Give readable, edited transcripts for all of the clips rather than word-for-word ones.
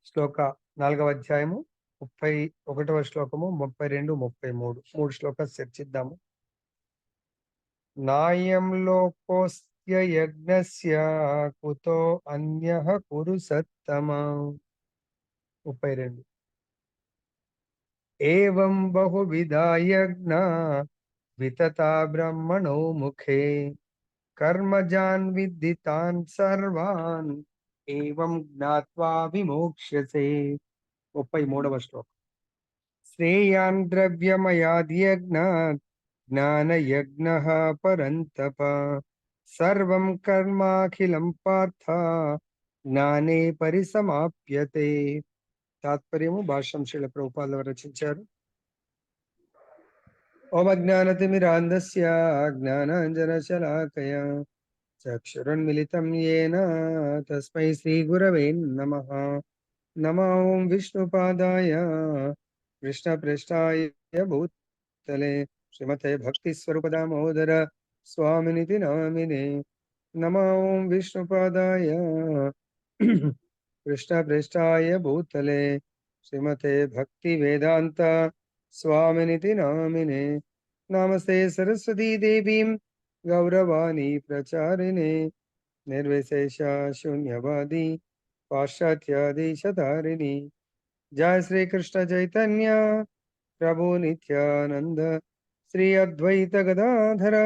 శ్లోక 4వ అధ్యాయము 31వ శ్లోకము 32, 33 3 శ్లోకాలు చర్చిద్దాము. నాయం లోకోస్య యజ్ఞస్య కుతో అన్యః కురు సత్తమా 32 ఏవం బహువిధా యజ్ఞా వితతా బ్రహ్మణో ముఖే కర్మజాన్ విద్దితాన్ సర్వాన్ ఏవం జ్ఞాత్వా విమోక్ష్యసే 33వ శ్లోకం శ్రేయాన్ ద్రవ్యమయాద్యజ్ఞాత్ జ్ఞానయజ్ఞః పరంతప సర్వం కర్మాఖిలం పార్థ జ్ఞానే పరిసమాప్యతే. తాత్పర్యము భాష్యం శ్రీల ప్రభుపాదులు రచించారు. ఓం అజ్ఞానతిమిరాంధస్య జ్ఞానాంజనశలాకయా చక్షురున్మిలితం యేన తస్మై శ్రీగురవే నమః. నమో ఓం విష్ణుపాదాయ కృష్ణప్రేష్ఠాయ భూతలే శ్రీమతే భక్తిస్వరూపదామోదర స్వామినితి నామినే. నమో ఓం విష్ణుపాదాయ కృష్ణప్రేష్ఠాయ భూతలే శ్రీమతే భక్తి వేదాంత స్వామినితి నామినే. నమస్తే సరస్వతీ దేవీం గౌరవాణి ప్రచారిణే నిర్విశేష శూన్యవాది పాశ్చాత్యాదేశధారిణి. జయ శ్రీ కృష్ణ చైతన్య ప్రభు నిత్యానంద శ్రీ అద్వైత గదాధర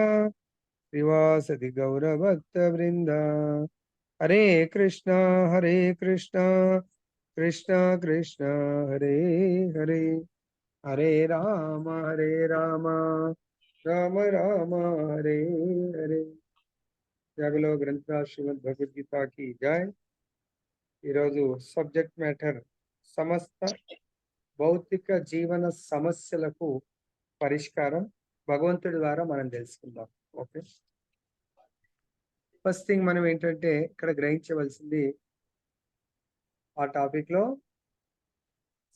శ్రీవాసది గౌరభక్త బృంద. హరే కృష్ణ కృష్ణ కృష్ణ హరే హరే హరే రామ రామ రామ హరే హరే. జగలో గ్రంథ శ్రీమద్ భగవద్గీతకి జై. ఈరోజు సబ్జెక్ట్ మ్యాటర్ సమస్త భౌతిక జీవన సమస్యలకు పరిష్కారం భగవంతుడి ద్వారా మనం తెలుసుకుందాం. ఓకే, ఫస్ట్ థింగ్ మనం ఏంటంటే ఇక్కడ గ్రహించవలసింది ఆ టాపిక్ లో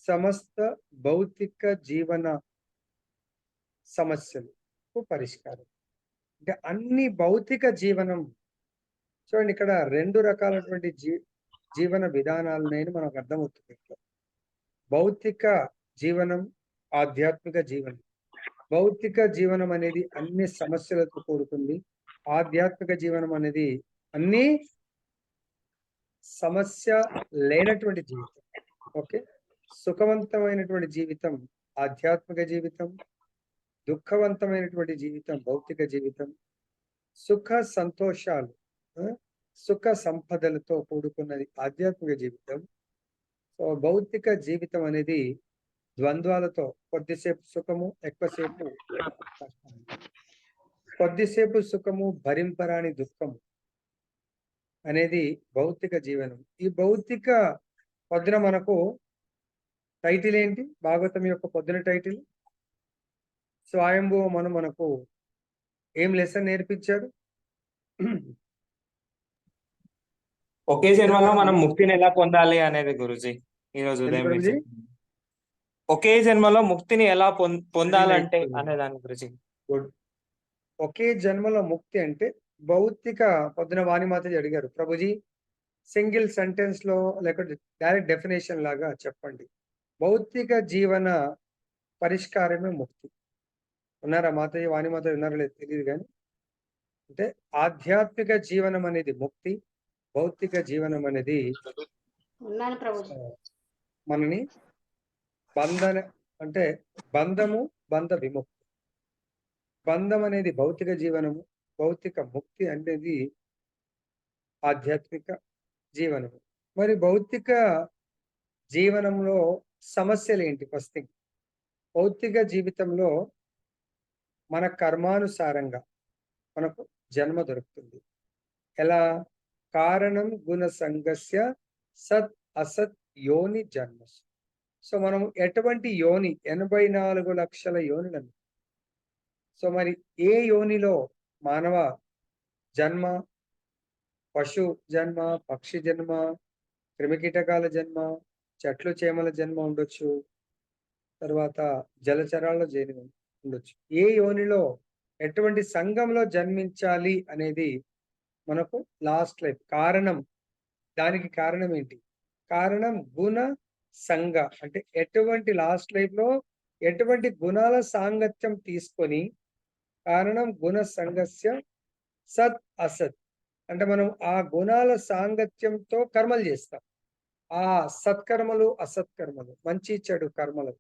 సమస్త భౌతిక జీవన సమస్యలకు పరిష్కారం అంటే అన్ని భౌతిక జీవనం. చూడండి, ఇక్కడ రెండు రకాలైనటువంటి జీవన విధానాలనేది మనకు అర్థమవుతుంది. ఇక్కడ భౌతిక జీవనం, ఆధ్యాత్మిక జీవనం. భౌతిక జీవనం అనేది అన్ని సమస్యలతో కూడుకుంది. ఆధ్యాత్మిక జీవనం అనేది అన్ని సమస్య లేనటువంటి జీవితం. ఓకే, సుఖవంతమైనటువంటి జీవితం ఆధ్యాత్మిక జీవితం, దుఃఖవంతమైనటువంటి జీవితం భౌతిక జీవితం. సుఖ సంతోషాలు, సుఖ సంపదలతో కూడుకున్నది ఆధ్యాత్మిక జీవితం. సో భౌతిక జీవితం అనేది ద్వంద్వాలతో, కొద్దిసేపు సుఖము, ఎక్కువసేపు కష్టము. కొద్దిసేపు సుఖము, భరింపరాని దుఃఖము అనేది భౌతిక జీవనం. ఈ భౌతిక పొద్దున మనకు టైటిల్ ఏంటి? భాగవతం యొక్క పొద్దున టైటిల్ స్వయంభూ మనకు ఏం లెసన్ నేర్పించాడు? ఒకే జన్మలో మనం ముక్తిని ఎలా పొందాలి అనేది గురుజీ ఈరోజు ఉదయం నుంచి. ఒకే జన్మలో ముక్తిని ఎలా పొందాలంటే అనే దాని గురించి. గుడ్. ఒకే జన్మలో ముక్తి అంటే భౌతిక పొద్దున వాణిమాత అడిగారు, ప్రభుజీ సింగిల్ సెంటెన్స్ లో లేకపోతే డైరెక్ట్ డెఫినేషన్ లాగా చెప్పండి. భౌతిక జీవన పరిష్కారమే ముక్తి. ఉన్నారా మాతయ్య? వాణిమాత ఉన్నారో లేదు తెలియదు, కానీ అంటే ఆధ్యాత్మిక జీవనం అనేది ముక్తి, భౌతిక జీవనం అనేది మనని బంధన అంటే బంధము, బంధ విముక్తి. బంధం అనేది భౌతిక జీవనము, భౌతిక ముక్తి అనేది ఆధ్యాత్మిక జీవనము. మరి భౌతిక జీవనంలో సమస్యలు ఏంటి? ఫస్ట్ థింగ్, భౌతిక జీవితంలో మన కర్మానుసారంగా మనకు జన్మ దొరుకుతుంది. ఎలా? కారణం గుణ సంగస్య సత్ అసత్ యోని జన్మస్. సో మనం ఎటువంటి యోని, 84 లక్షల యోనులను. సో మరి ఏ యోనిలో మానవ జన్మ, పశు జన్మ, పక్షి జన్మ, క్రిమికీటకాల జన్మ, చెట్లు చేమల జన్మ ఉండొచ్చు, తర్వాత జలచరాల జన్మ ఉండొచ్చు. ఏ యోనిలో ఎటువంటి సంఘంలో జన్మించాలి అనేది మనకు లాస్ట్ లైఫ్ కారణం. దానికి కారణం ఏంటి? కారణం గుణ సంగ. అంటే ఎటువంటి లాస్ట్ లైఫ్‌లో ఎటువంటి గుణాల సాంగత్యం తీసుకొని, కారణం గుణ సంగస్య సత్ అసత్. అంటే మనం ఆ గుణాల సాంగత్యంతో కర్మలు చేస్తాం. ఆ సత్కర్మలు, అసత్కర్మలు, మంచి చెడు కర్మలు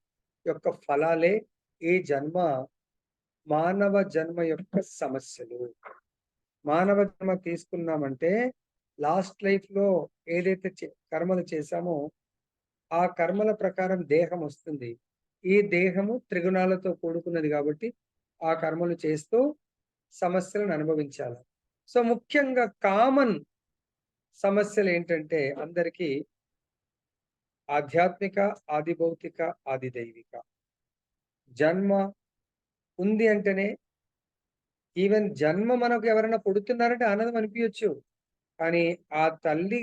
యొక్క ఫలాలే ఈ జన్మ, మానవ జన్మ యొక్క సమస్యలు. మానవ జన్మ తీసుకున్నామంటే లాస్ట్ లైఫ్‌లో ఏదైతే కర్మలు చేశామో ఆ కర్మల ప్రకారం దేహం వస్తుంది. ఈ దేహము త్రిగుణాలతో కూడుకున్నది కాబట్టి ఆ కర్మలు చేస్తూ సమస్యలను అనుభవించాలి. సో ముఖ్యంగా కామన్ సమస్యలు ఏంటంటే అందరికీ ఆధ్యాత్మిక, ఆది భౌతిక, ఆది దైవిక. జన్మ ఉంది అంటేనే ఈవెన్ జన్మ మనకు ఎవరైనా పుడుతున్నారంటే ఆనందం అనిపియొచ్చు. కానీ ఆ తల్లి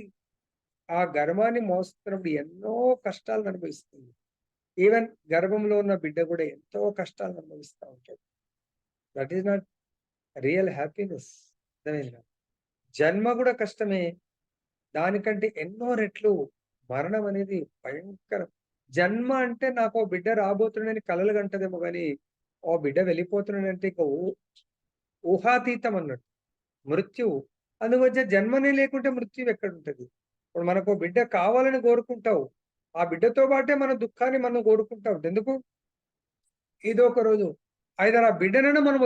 ఆ గర్భాన్ని మోస్తున్నప్పుడు ఎన్నో కష్టాలను అనుభవిస్తుంది. ఈవెన్ గర్భంలో ఉన్న బిడ్డ కూడా ఎంతో కష్టాలను అనుభవిస్తా ఉంటాడు. That is not real happiness. అర్థమైందా? జన్మ కూడా కష్టమే. దానికంటే ఎన్నో రెట్లు మరణం అనేది భయంకరం. జన్మ అంటే నాకు ఓ బిడ్డ రాబోతున్నాడని కలలు కంటదేమో గాని, ఓ బిడ్డ వెళ్ళిపోతున్నాడంటే ఇక ఊహాతీతం అన్నట్టు. మృత్యువు. అందుకొచ్చే జన్మనే లేకుంటే మృత్యువు ఎక్కడుంటది? ఇప్పుడు మనకో బిడ్డ కావాలని కోరుకుంటావు. ఆ బిడ్డతో పాటే మన దుఃఖాన్ని మనం కోరుకుంటాం. ఎందుకు? ఏదో ఒక రోజు ఐదర్ ఆ బిడ్డనన్నా మనం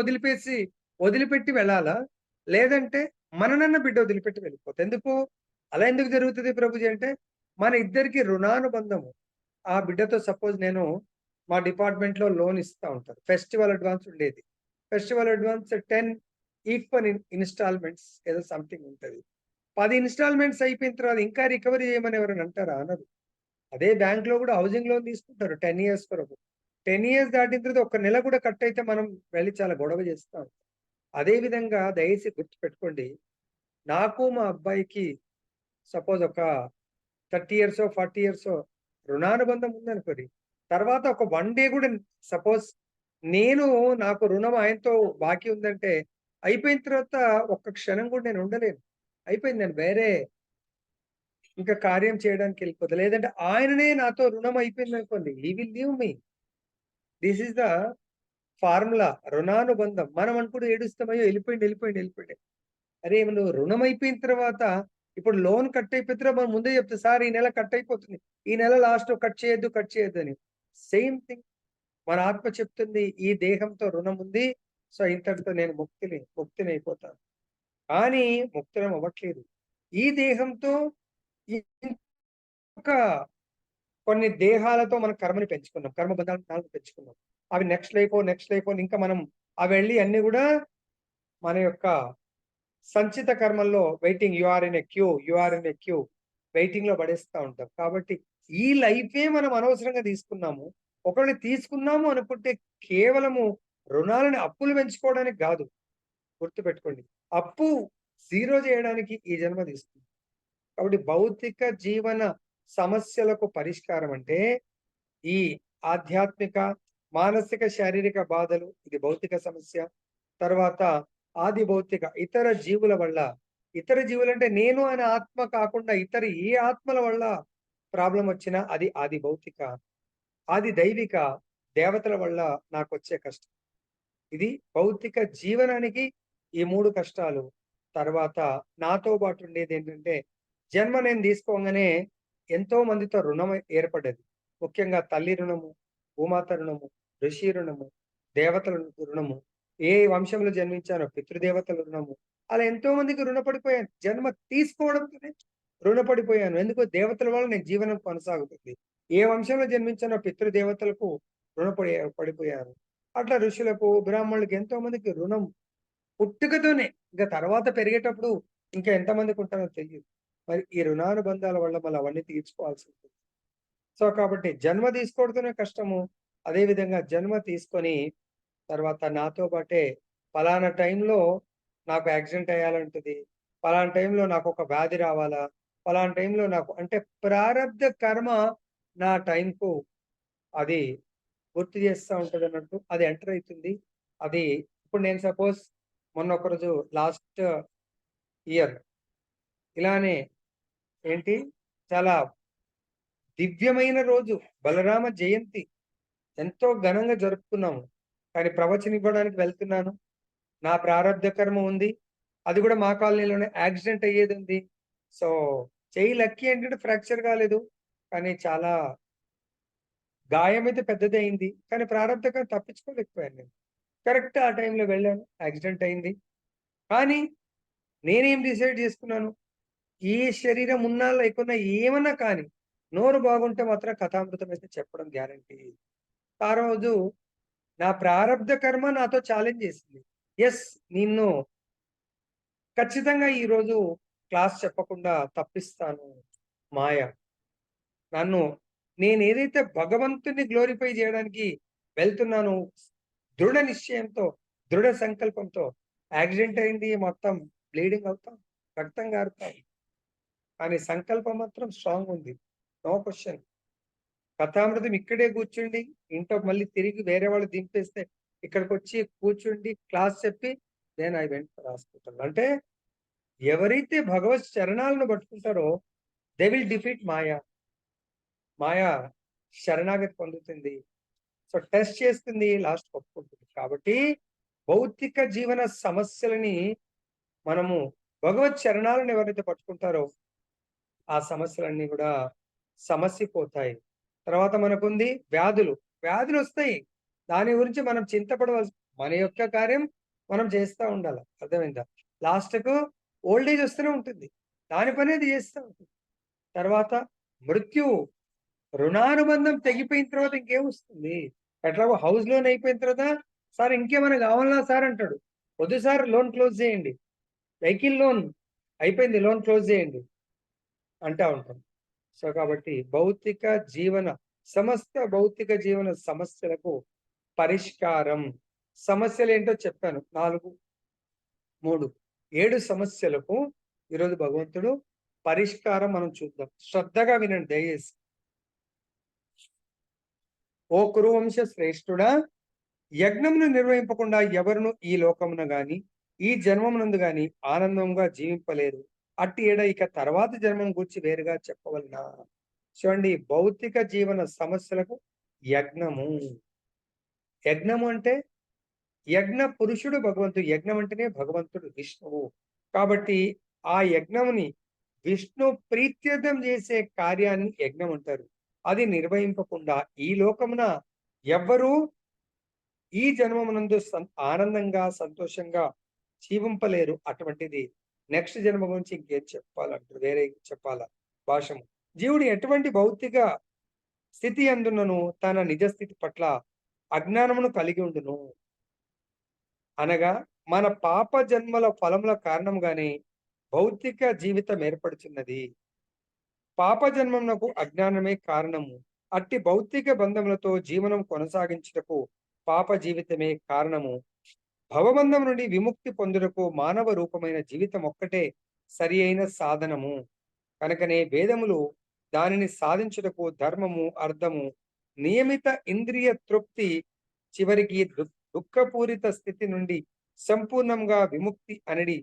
వదిలిపెట్టి వెళ్ళాలా? లేదంటే మననన్నా బిడ్డ వదిలిపెట్టి వెళ్ళిపోద్ది. ఎందుకు? అలా ఎందుకు జరుగుతది ప్రభుజీ అంటే, మన ఇద్దరికి రుణానుబంధము. ఆ బిడ్డతో సపోజ్ నేను మా డిపార్ట్‌మెంట్‌లో లోన్ ఇస్తా ఉంటారు. ఫెస్టివల్ అడ్వాన్స్ ఉండేది. ఫెస్టివల్ అడ్వాన్స్ 10 ఈక్వల్ ఇన్‌స్టాల్‌మెంట్స్ ఏదో సంథింగ్ ఉంటది. 10 ఇన్‌స్టాల్‌మెంట్స్ అయిపోయిన తర్వాత ఇంకా రికవరీ చేయమని ఎవరైనా అంటారా? అనరు. అదే బ్యాంక్‌లో కూడా హౌసింగ్ లోన్ తీసుకుంటారు 10 ఇయర్స్ కొరకు. 10 ఇయర్స్ దాటిన తర్వాత ఒక్క నెల కూడా కట్ అయితే మనం వెళ్లి చాలా గొడవ చేస్తాం. అదే విధంగా దయచేసి గుర్తుపెట్టుకోండి. నాకు మా అబ్బాయికి సపోజ్ ఒక 30 ఇయర్సో, 40 ఇయర్సో రుణానుబంధం ఉందనుకోండి. తర్వాత ఒక 1 డే కూడా సపోజ్ నాకు రుణం ఆయనతో బాకీ ఉందంటే అయిపోయిన తర్వాత ఒక్క క్షణం కూడా నేను ఉండలేను. అయిపోయింది. నేను వేరే ఇంకా కార్యం చేయడానికి వెళ్ళిపోతా. లేదంటే ఆయననే నాతో రుణం అయిపోయిందనుకోండి. He will leave me. This is the formula. రుణానుబంధం. మనం అనుకుంటే ఏడుస్తాం. అయ్యో! ఎళ్ళిపోయిండు. అరే! నువ్వు రుణం అయిపోయిన తర్వాత ఇప్పుడు లోన్ కట్ అయిపోయిన తర్వాత మనం ముందే చెప్తా సార్ ఈ నెల కట్ అయిపోతుంది. ఈ నెల లాస్ట్‌లో కట్ చేయొద్దని. సేమ్ థింగ్ మన ఆత్మ చెప్తుంది. ఈ దేహంతో రుణం ఉంది. సో ఇంతటితో నేను ముక్తినైపోతాను. కానీ ముక్తులం అవ్వట్లేదు. ఈ దేహంతో ఇంకా కొన్ని దేహాలతో మనం కర్మని పెంచుకున్నాం. కర్మ బంధాలను పెంచుకున్నాం. అవి నెక్స్ట్ లైఫో ఇంకా మనం అవెళ్ళి అన్నీ గూడా మన యొక్క సంచిత కర్మల్లో waiting you are in a queue వెయిటింగ్‌లో పడేస్తా ఉంటాం. కాబట్టి ఈ లైఫే మనం అనవసరంగా తీసుకున్నాము. ఒకవేళ తీసుకున్నాము అనుకుంటే కేవలము రుణాలని అప్పులు పెంచుకోవడానికి గాదు. గుర్తుపెట్టుకోండి. అప్పు జీరో చేయడానికి ఈ జన్మ తీసుకున్నాం. కాబట్టి భౌతిక జీవన సమస్యలకు పరిష్కారం అంటే ఈ ఆధ్యాత్మిక, మానసిక, శారీరక బాధలు ఇది భౌతిక సమస్య. తర్వాత ఆది భౌతిక ఇతర జీవులంటే నేను అనే ఆత్మ కాకుండా ఇతర ఏ ఆత్మల వల్ల ప్రాబ్లమ్ వచ్చినా అది ఆది భౌతిక. ఆది దైవిక దేవతల వల్ల నాకొచ్చే కష్టం. ఇది భౌతిక జీవనానికి ఈ 3 కష్టాలు. తర్వాత నాతో పాటు ఉండేదేంటంటే జన్మ నేను తీసుకోంగానే ఎంతో మందితో రుణం ఏర్పడ్డది. ముఖ్యంగా తల్లి రుణము, భూమాత రుణము, ఋషి రుణము, దేవతల రుణము, ఏ వంశంలో జన్మించానో పితృదేవతల రుణము. అలా ఎంతో మందికి రుణపడిపోయాను. జన్మ తీసుకోవడంతోనే రుణపడిపోయాను. ఎందుకు? దేవతల వల్ల నేను జీవనం కొనసాగుతుంది. ఏ వంశంలో జన్మించానో పితృదేవతలకు పడిపోయాను. అట్లా ఋషులకు, బ్రాహ్మణులకు ఎంతో మందికి రుణం పుట్టుకతోనే. ఇంక తర్వాత పెరిగేటప్పుడు ఇంకా ఎంతమందికి ఉంటారో తెలీదు. మరి ఈ రుణానుబంధాల వల్ల మళ్ళీ అవన్నీ తీర్చుకోవాల్సి ఉంటుంది. సో, కాబట్టి జన్మ తీసుకోవడంతోనే కష్టము. అదే విధంగా జన్మ తీసుకొని తర్వాత నాతో పాటే పలానా టైంలో నాకు యాక్సిడెంట్ అయ్యాలంటది. పలానా టైంలో నాకొక వ్యాధి రావాలా? పలానా టైంలో నాకు అంటే ప్రారబ్ధ కర్మ నా టైంకు అది గుర్తు చేస్తా ఉంటదన్నట్టు. అది ఎంటర్ అయితుంది. అది ఇప్పుడు నేను సపోజ్ మొన్న ఒకరోజు లాస్ట్ ఇయర్ ఇలానే ఏంటి చాలా దివ్యమైన రోజు బలరామ జయంతి ఎంతో ఘనంగా జరుపుకున్నాము. కానీ ప్రవచనం ఇవ్వడానికి వెళ్తున్నాను. నా ప్రారబ్ధ కర్మ ఉంది. అది కూడా మా కాలనీలోనే యాక్సిడెంట్ అయ్యేది ఉంది. సో, చెయ్యి లక్కీ ఏంటంటే ఫ్రాక్చర్ కాలేదు. కానీ చాలా గాయమైతే పెద్దదే అయింది. కానీ ప్రారబ్ధ కర్మ తప్పించుకోలేకపోయాను నేను. కరెక్ట్ ఆ టైంలో వెళ్ళాను. యాక్సిడెంట్ అయింది. కానీ నేనేం డిసైడ్ చేసుకున్నాను, ఈ శరీరం ఉన్నా లేకున్నా ఏమన్నా కానీ, నోరు బాగుంటే మాత్రం కథామృతం అయితే చెప్పడం గ్యారంటీ. ఆ రోజు నా ప్రారబ్ధ కర్మ నాతో ఛాలెంజ్ చేసింది. యెస్! నిన్ను ఖచ్చితంగా ఈరోజు క్లాస్ చెప్పకుండా తప్పిస్తాను మాయ. నన్ను నేనేదైతే భగవంతుడిని గ్లోరిఫై చేయడానికి వెళ్తున్నానో, దృఢ నిశ్చయంతో, దృఢ సంకల్పంతో యాక్సిడెంట్ అయింది. మొత్తం బ్లీడింగ్ అవుతాం. రక్తం గారుతాం. కానీ సంకల్పం మాత్రం స్ట్రాంగ్ ఉంది. No question. కథామృతం ఇక్కడే కూర్చుండి, ఇంట్లో మళ్ళీ తిరిగి వేరే వాళ్ళు దింపేస్తే ఇక్కడికొచ్చి కూర్చుండి క్లాస్ చెప్పి then I went for hospital. అంటే ఎవరైతే భగవత్ చరణాలను పట్టుకుంటారో దే విల్ డిఫీట్ మాయా. మాయా శరణాగతి పొందుతుంది. సో టెస్ట్ చేస్తుంది, లాస్ట్ ఒప్పుకుంటుంది. కాబట్టి భౌతిక జీవన సమస్యలని మనము భగవత్ చరణాలను ఎవరైతే పట్టుకుంటారో ఆ సమస్యలన్నీ కూడా సమసిపోతాయి. తర్వాత మనకుంది వ్యాధులు. వ్యాధులు వస్తాయి. దాని గురించి మనం చింతపడవలసి మన యొక్క కార్యం మనం చేస్తా ఉండాలి. అర్థమైందా? లాస్ట్‌కు ఓల్డ్ ఏజ్ వస్తూనే ఉంటుంది. దాని పని అది చేస్తా ఉంటుంది. తర్వాత మృత్యువు. రుణానుబంధం తెగిపోయిన తర్వాత ఇంకేమొస్తుంది? ఎట్లాగో హౌస్ లోన్ అయిపోయిన తర్వాత సార్ ఇంకేమైనా కావాలా సార్ అంటాడు. వద్దు సార్ లోన్ క్లోజ్ చేయండి. వెహికల్ లోన్ అయిపోయింది, లోన్ క్లోజ్ చేయండి అంటా ఉంటాం. సో కాబట్టి సమస్త భౌతిక జీవన సమస్యలకు పరిష్కారం. సమస్యలేంటో చెప్పాను. 4, 3, 7 సమస్యలకు ఈరోజు భగవంతుడు పరిష్కారం మనం చూద్దాం. శ్రద్ధగా వినండి దయచేసి. ఓ కురువంశ శ్రేష్ఠుడా, యజ్ఞమును నిర్వహింపకుండా ఎవరును ఈ లోకమున గాని ఈ జన్మమునందు గాని ఆనందంగా జీవింపలేరు. అట్టి ఏడ ఇక తర్వాత జన్మం గురించి వేరుగా చెప్పవలనా? చూడండి, భౌతిక జీవన సమస్యలకు యజ్ఞము. యజ్ఞము అంటే యజ్ఞ పురుషుడు భగవంతుడు. యజ్ఞం అంటేనే భగవంతుడు విష్ణువు. కాబట్టి ఆ యజ్ఞముని విష్ణు ప్రీత్యర్థం చేసే కార్యాన్ని యజ్ఞం అంటారు. అది నిర్వహింపకుండా ఈ లోకమున ఎవ్వరూ ఈ జన్మమునందు ఆనందంగా సంతోషంగా జీవింపలేరు. అటువంటిది నెక్స్ట్ జన్మ గురించి ఇంకేం చెప్పాలంటారు? వేరే చెప్పాలా భాషము? జీవుడు ఎటువంటి భౌతిక స్థితి అందునను తన నిజ స్థితి పట్ల అజ్ఞానమును కలిగి ఉండును. అనగా మన పాప జన్మల ఫలముల కారణంగానే భౌతిక జీవితం ఏర్పడుచున్నది. పాప జన్మమునకు అజ్ఞానమే కారణము. అట్టి భౌతిక బంధములతో జీవనం కొనసాగించుటకు పాప జీవితమే కారణము. భవబంధం నుండి విముక్తి పొందుటకు మానవ రూపమైన జీవితం ఒక్కటే సరి అయిన సాధనము. కనుకనే వేదములు దానిని సాధించుటకు ధర్మము, అర్థము, నియమిత ఇంద్రియ తృప్తి, చివరికి దుఃఖపూరిత స్థితి నుండి సంపూర్ణంగా విముక్తి అనేది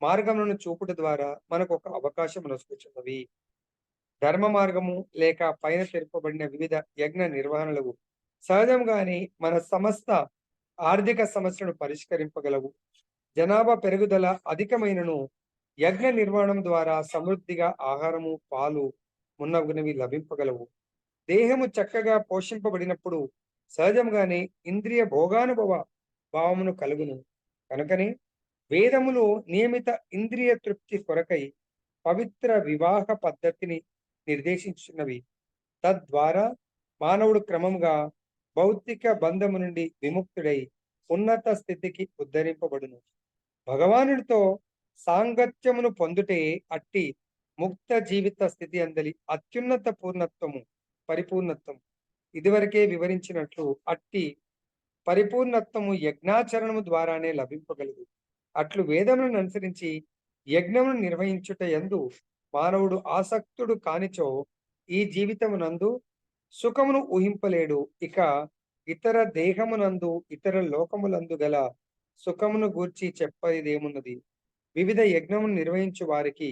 మార్గములను చూపుట ద్వారా మనకు ఒక అవకాశం నొసుకుచున్నవి. ధర్మ మార్గము లేక పైన తెలుపబడిన వివిధ యజ్ఞ నిర్వహణలు సహజంగానే మన సమస్త ఆర్థిక సమస్యలను పరిష్కరింపగలవు. జనాభా పెరుగుదల అధికమైనను యజ్ఞ నిర్వహణం ద్వారా సమృద్ధిగా ఆహారము, పాలు మున్నగునవి లభింపగలవు. దేహము చక్కగా పోషింపబడినప్పుడు సహజంగానే ఇంద్రియ భోగానుభవ భావమును కలుగును. కనుకనే వేదములు నియమిత ఇంద్రియ తృప్తి కొరకై పవిత్ర వివాహ పద్ధతిని నిర్దేశించున్నవి. తద్వారా మానవుడు క్రమంగా భౌతిక బంధము నుండి విముక్తుడై ఉన్నత స్థితికి ఉద్ధరింపబడును. భగవానుడితో సాంగత్యమును పొందుటే అట్టి ముక్త జీవిత స్థితి అందలి అత్యున్నత పూర్ణత్వము, పరిపూర్ణత్వం. ఇదివరకే వివరించినట్లు అట్టి పరిపూర్ణత్వము యజ్ఞాచరణము ద్వారానే లభింపగలదు. అట్లు వేదములను అనుసరించి యజ్ఞమును నిర్వహించుట యందు మానవుడు ఆసక్తుడు కానిచో ఈ జీవితమునందు సుఖమును ఊహింపలేడు. ఇక ఇతర దేహమునందు ఇతర లోకములందు గల సుఖమును గూర్చి చెప్పేదేమున్నది? వివిధ యజ్ఞమును నిర్వహించు వారికి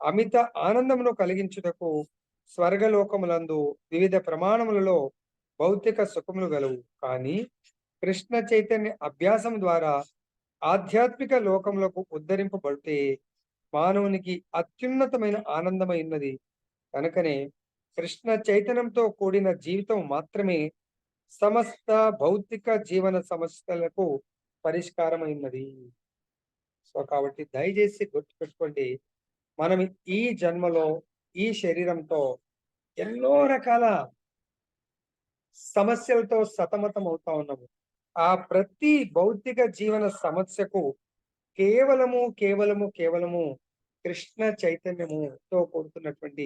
అమిత ఆనందమును కలిగించుటకు స్వర్గలోకములందు వివిధ ప్రమాణములలో భౌతిక సుఖములు గలవు. కానీ కృష్ణ చైతన్య అభ్యాసం ద్వారా ఆధ్యాత్మిక లోకములకు ఉద్ధరింపబడితే మానవునికి అత్యున్నతమైన ఆనందమైనది. కనుకనే కృష్ణ చైతన్యంతో కూడిన జీవితం మాత్రమే సమస్త భౌతిక జీవన సమస్యలకు పరిష్కారమైనది. సో కాబట్టి దయచేసి గుర్తుపెట్టుకోండి, మనం ఈ జన్మలో ఈ శరీరంతో ఎన్నో రకాల సమస్యలతో సతమతం అవుతా ఉన్నాము. ఆ ప్రతి భౌతిక జీవన సమస్యకు కేవలము కృష్ణ చైతన్యముతో కూడుతున్నటువంటి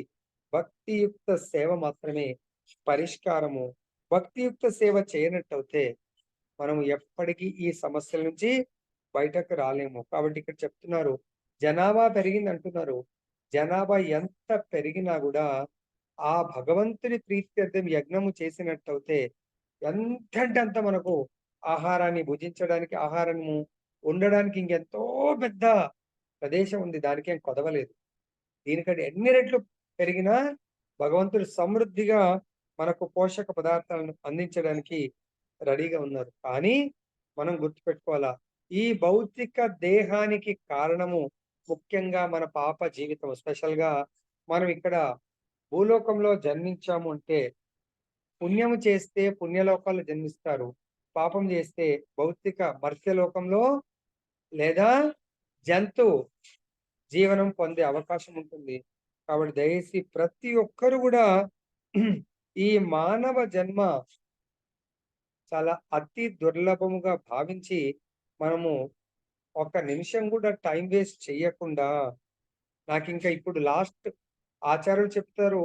భక్తియుక్త సేవ మాత్రమే పరిష్కారము. భక్తియుక్త సేవ చేయనట్టయితే మనం ఎప్పటికీ ఈ సమస్యల నుంచి బయటకు రాలేము. కాబట్టి ఇక్కడ చెప్తున్నారు, జనాభా పెరిగింది అంటున్నారు. జనాభా ఎంత పెరిగినా కూడా ఆ భగవంతుని ప్రీత్యర్థం యజ్ఞము చేసినట్టయితే ఎంతంటే అంత మనకు ఆహారాన్ని భుజించడానికి, ఆహారము ఉండడానికి ఇంకెంతో పెద్ద ప్రదేశం ఉంది. దానికేం కొదవలేదు. దీనికంటే ఎన్ని రెట్లు పెరిగినా భగవంతుడు సమృద్ధిగా మనకు పోషక పదార్థాలను అందించడానికి రెడీగా ఉన్నారు. కానీ మనం గుర్తుపెట్టుకోవాలా, ఈ భౌతిక దేహానికి కారణము ముఖ్యంగా మన పాప జీవితం. స్పెషల్ గా మనం ఇక్కడ భూలోకంలో జన్మించాము అంటే పుణ్యము చేస్తే పుణ్యలోకాల్లో జన్మిస్తారు, పాపం చేస్తే భౌతిక మర్త్యలోకంలో లేదా జంతు జీవనం పొందే అవకాశం ఉంటుంది. కాబట్టి దయచేసి ప్రతి ఒక్కరు కూడా ఈ మానవ జన్మ చాలా అతి దుర్లభముగా భావించి మనము ఒక నిమిషం కూడా టైం వేస్ట్ చెయ్యకుండా, నాకు ఇంకా ఇప్పుడు లాస్ట్ ఆచార్యులు చెప్తారు,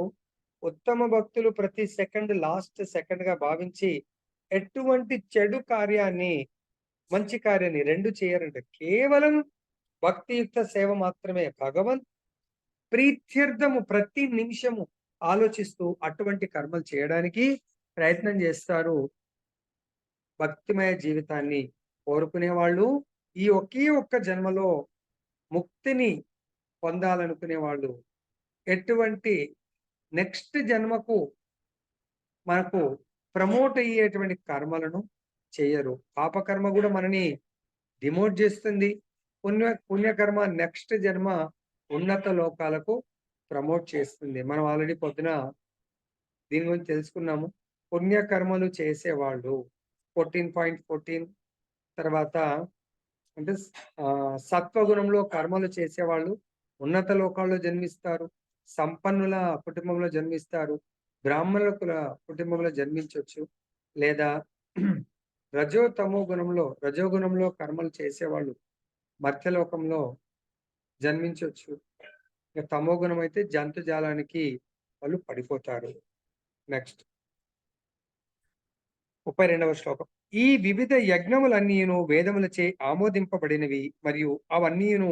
ఉత్తమ భక్తులు ప్రతి సెకండ్ లాస్ట్ సెకండ్ గా భావించి ఎటువంటి చెడు కార్యాన్ని మంచి కార్యాన్ని రెండు చేయరంట. కేవలం భక్తియుక్త సేవ మాత్రమే, భగవంత్ ప్రీత్యర్థము ప్రతి నిమిషము ఆలోచిస్తూ అటువంటి కర్మలు చేయడానికి ప్రయత్నం చేస్తారు. భక్తిమయ జీవితాన్ని కోరుకునే వాళ్ళు, ఈ ఒకే ఒక్క జన్మలో ముక్తిని పొందాలనుకునే వాళ్ళు ఎటువంటి నెక్స్ట్ జన్మకు మనకు ప్రమోట్ అయ్యేటువంటి కర్మలను చేయరు. పాపకర్మ కూడా మనని డిమోట్ చేస్తుంది. పుణ్యకర్మ నెక్స్ట్ జన్మ ఉన్నత లోకాలకు ప్రమోట్ చేస్తుంది. మనం ఆల్రెడీ పొద్దున దీని గురించి తెలుసుకున్నాము. పుణ్యకర్మలు చేసేవాళ్ళు 14.14 తర్వాత అంటే సత్వగుణంలో కర్మలు చేసేవాళ్ళు ఉన్నత లోకాల్లో జన్మిస్తారు, సంపన్నుల కుటుంబంలో జన్మిస్తారు, బ్రాహ్మణుల కుటుంబంలో జన్మించవచ్చు, లేదా రజోగుణంలో కర్మలు చేసేవాళ్ళు మర్త్యలోకంలో జన్మించవచ్చు. ఇక తమో గుణం అయితే జంతుజాలానికి వాళ్ళు పడిపోతారు. నెక్స్ట్ 32వ శ్లోకం. ఈ వివిధ యజ్ఞములన్నీను వేదములచే ఆమోదింపబడినవి మరియు అవన్నీను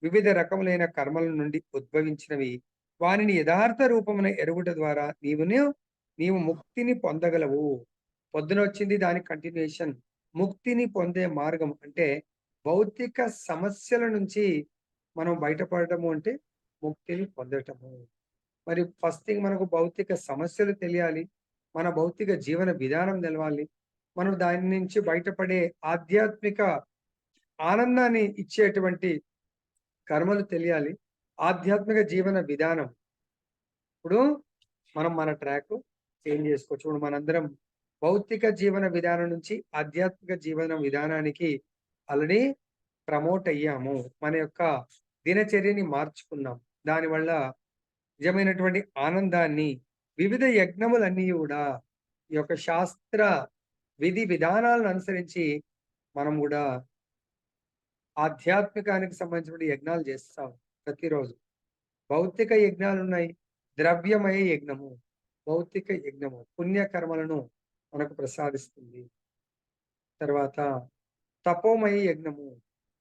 వివిధ రకములైన కర్మల నుండి ఉద్భవించినవి. వానిని యథార్థ రూపమున ఎరుగుట ద్వారా నీవు ముక్తిని పొందగలవు. పొద్దున వచ్చింది దాని కంటిన్యూషన్. ముక్తిని పొందే మార్గం అంటే భౌతిక సమస్యల నుంచి మనం బయటపడటము అంటే ముక్తిని పొందటము. మరి ఫస్ట్ థింగ్ మనకు భౌతిక సమస్యలు తెలియాలి, మన భౌతిక జీవన విధానం తెలవాలి, మనం దాని నుంచి బయటపడే ఆధ్యాత్మిక ఆనందాన్ని ఇచ్చేటువంటి కర్మలు తెలియాలి, ఆధ్యాత్మిక జీవన విధానం. ఇప్పుడు మనం మన ట్రాక్ చేంజ్ చేసుకోవచ్చు. ఇప్పుడు మనందరం భౌతిక జీవన విధానం నుంచి ఆధ్యాత్మిక జీవన విధానానికి ఆల్రెడీ ప్రమోట్ అయ్యాము. మన యొక్క దినచర్యని మార్చుకున్నాం. దానివల్ల నిజమైనటువంటి ఆనందాన్ని వివిధ యజ్ఞములన్నీ కూడా ఈ యొక్క శాస్త్ర విధి విధానాలను అనుసరించి మనం కూడా ఆధ్యాత్మికానికి సంబంధించిన యజ్ఞాలు చేస్తాం ప్రతిరోజు. భౌతిక యజ్ఞాలు ఉన్నాయి, ద్రవ్యమయ యజ్ఞము, భౌతిక యజ్ఞము పుణ్యకర్మలను మనకు ప్రసాదిస్తుంది. తర్వాత తపోమయ యజ్ఞము,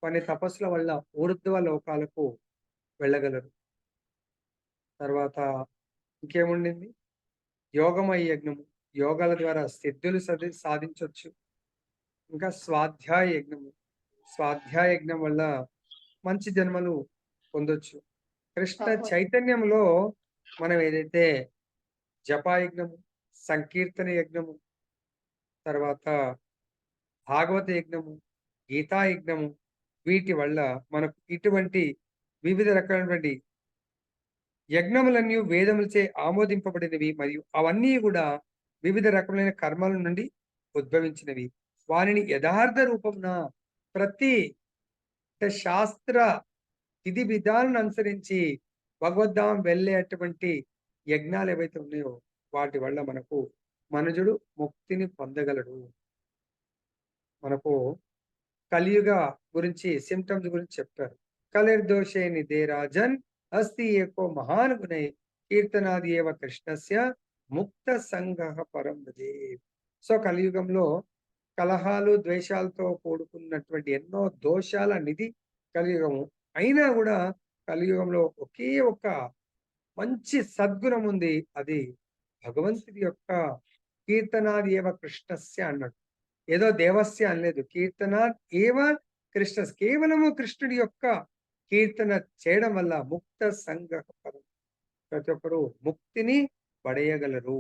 కొన్ని తపస్సుల వల్ల ఊర్ధ్వ లోకాలకు వెళ్ళగలరు. తర్వాత ఇంకేముండింది, యోగమయ యజ్ఞము, యోగాల ద్వారా సిద్ధులు సాధించవచ్చు. ఇంకా స్వాధ్యాయ యజ్ఞము, స్వాధ్యాయ యజ్ఞం వల్ల మంచి జన్మలు పొందొచ్చు. కృష్ణ చైతన్యంలో మనం ఏదైతే జపాయజ్ఞము, సంకీర్తన యజ్ఞము, తర్వాత భాగవత యజ్ఞము, గీతా యజ్ఞము, వీటి వల్ల మనకు ఇటువంటి వివిధ రకాలైనటువంటి యజ్ఞములన్నీ వేదములచే ఆమోదింపబడినవి మరియు అవన్నీ కూడా వివిధ రకములైన కర్మల నుండి ఉద్భవించినవి. వానిని యథార్థ రూపమున ప్రతి శాస్త్ర విధి విధాలను అనుసరించి భగవద్ధామం వెళ్ళేటువంటి యజ్ఞాలు ఏవైతే ఉన్నాయో వాటి వల్ల మనకు మనుజుడు ముక్తిని పొందగలడు. మనకు కలియుగ గురించి సిమ్టమ్స్ గురించి చెప్పారు. కలిర్దోషే నిదే రాజన్ అస్తి ఏకో మహాన్ గుణై కీర్తనాది ఏవ కృష్ణస్య ముక్త సంగ పరం భజే. సో కలియుగంలో కలహాలు ద్వేషాలతో కూడుకున్నటువంటి ఎన్నో దోషాల నిధి కలియుగము. అయినా కూడా కలియుగంలో ఒకే ఒక మంచి సద్గుణం ఉంది. అది భగవంతుడి యొక్క కీర్తనాది ఏవ కృష్ణస్య అన్నాడు. ఏదో దేవస్య అనలేదు. కీర్తనాద్ ఏవ కృష్ణ, కేవలము కృష్ణుడి యొక్క కీర్తన చేయడం వల్ల ముక్త సంగ పరం, ప్రతి ఒక్కరు ముక్తిని పడేయగలరు.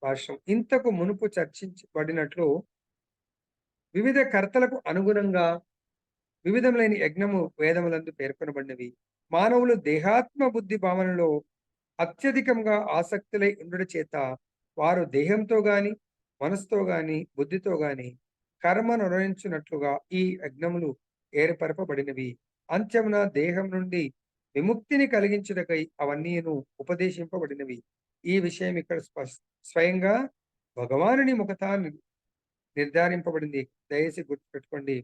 భాష్యం. ఇంతకు మునుపు చర్చించబడినట్లు వివిధ కర్తలకు అనుగుణంగా వివిధములైన యజ్ఞము వేదములందు పేర్కొనబడినవి. మానవులు దేహాత్మ బుద్ధి భావనలో అత్యధికంగా ఆసక్తులై ఉండుట చేత వారు దేహంతో గాని మనసుతో గాని బుద్ధితో గాని కర్మను నిర్వహించినట్లుగా ఈ యజ్ఞములు ఏర్పరపబడినవి. అంత్యమున దేహం నుండి విముక్తిని కలిగించుటకై అవన్నీను ఉపదేశింపబడినవి. ఈ విషయం ఇక్కడ స్వయంగా భగవానుని ముఖత నిర్ధారింపబడింది. దయచేసి గుర్తుపెట్టుకోండి.